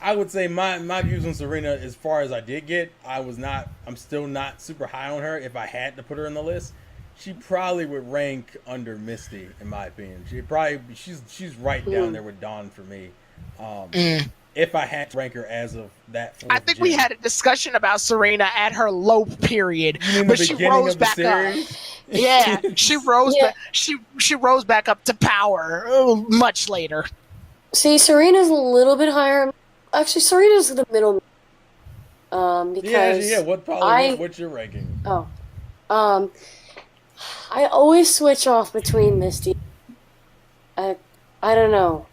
I would say my views on Serena, as far as I did get, I'm still not super high on her. If I had to put her in the list, she probably would rank under Misty, in my opinion. She's right down there with Dawn for me. If I had to rank her as of that. I think we had a discussion about Serena at her low period, but she rose back up. Yeah, she rose. She rose back up to power much later. See, Serena's a little bit higher. Actually, Serena's the middle. Because what's your ranking? I always switch off between Misty. I don't know.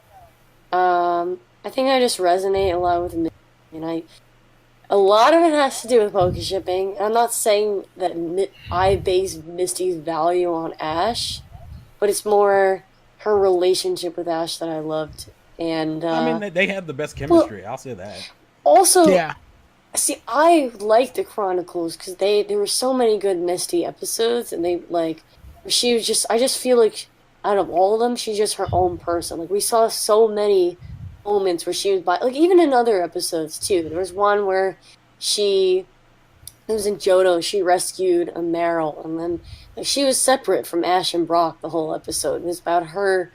I think I just resonate a lot with Misty, and a lot of it has to do with poke shipping. I'm not saying that I base Misty's value on Ash, but it's more her relationship with Ash that I loved. And they have the best chemistry. I'll say that. Also, see, I like the Chronicles because there were so many good Misty episodes, and she was just. I just feel like out of all of them, she's just her own person. Like we saw so many moments where she was even in other episodes too. There was one where it was in Johto. She rescued a Meryl, and then she was separate from Ash and Brock the whole episode. It was about her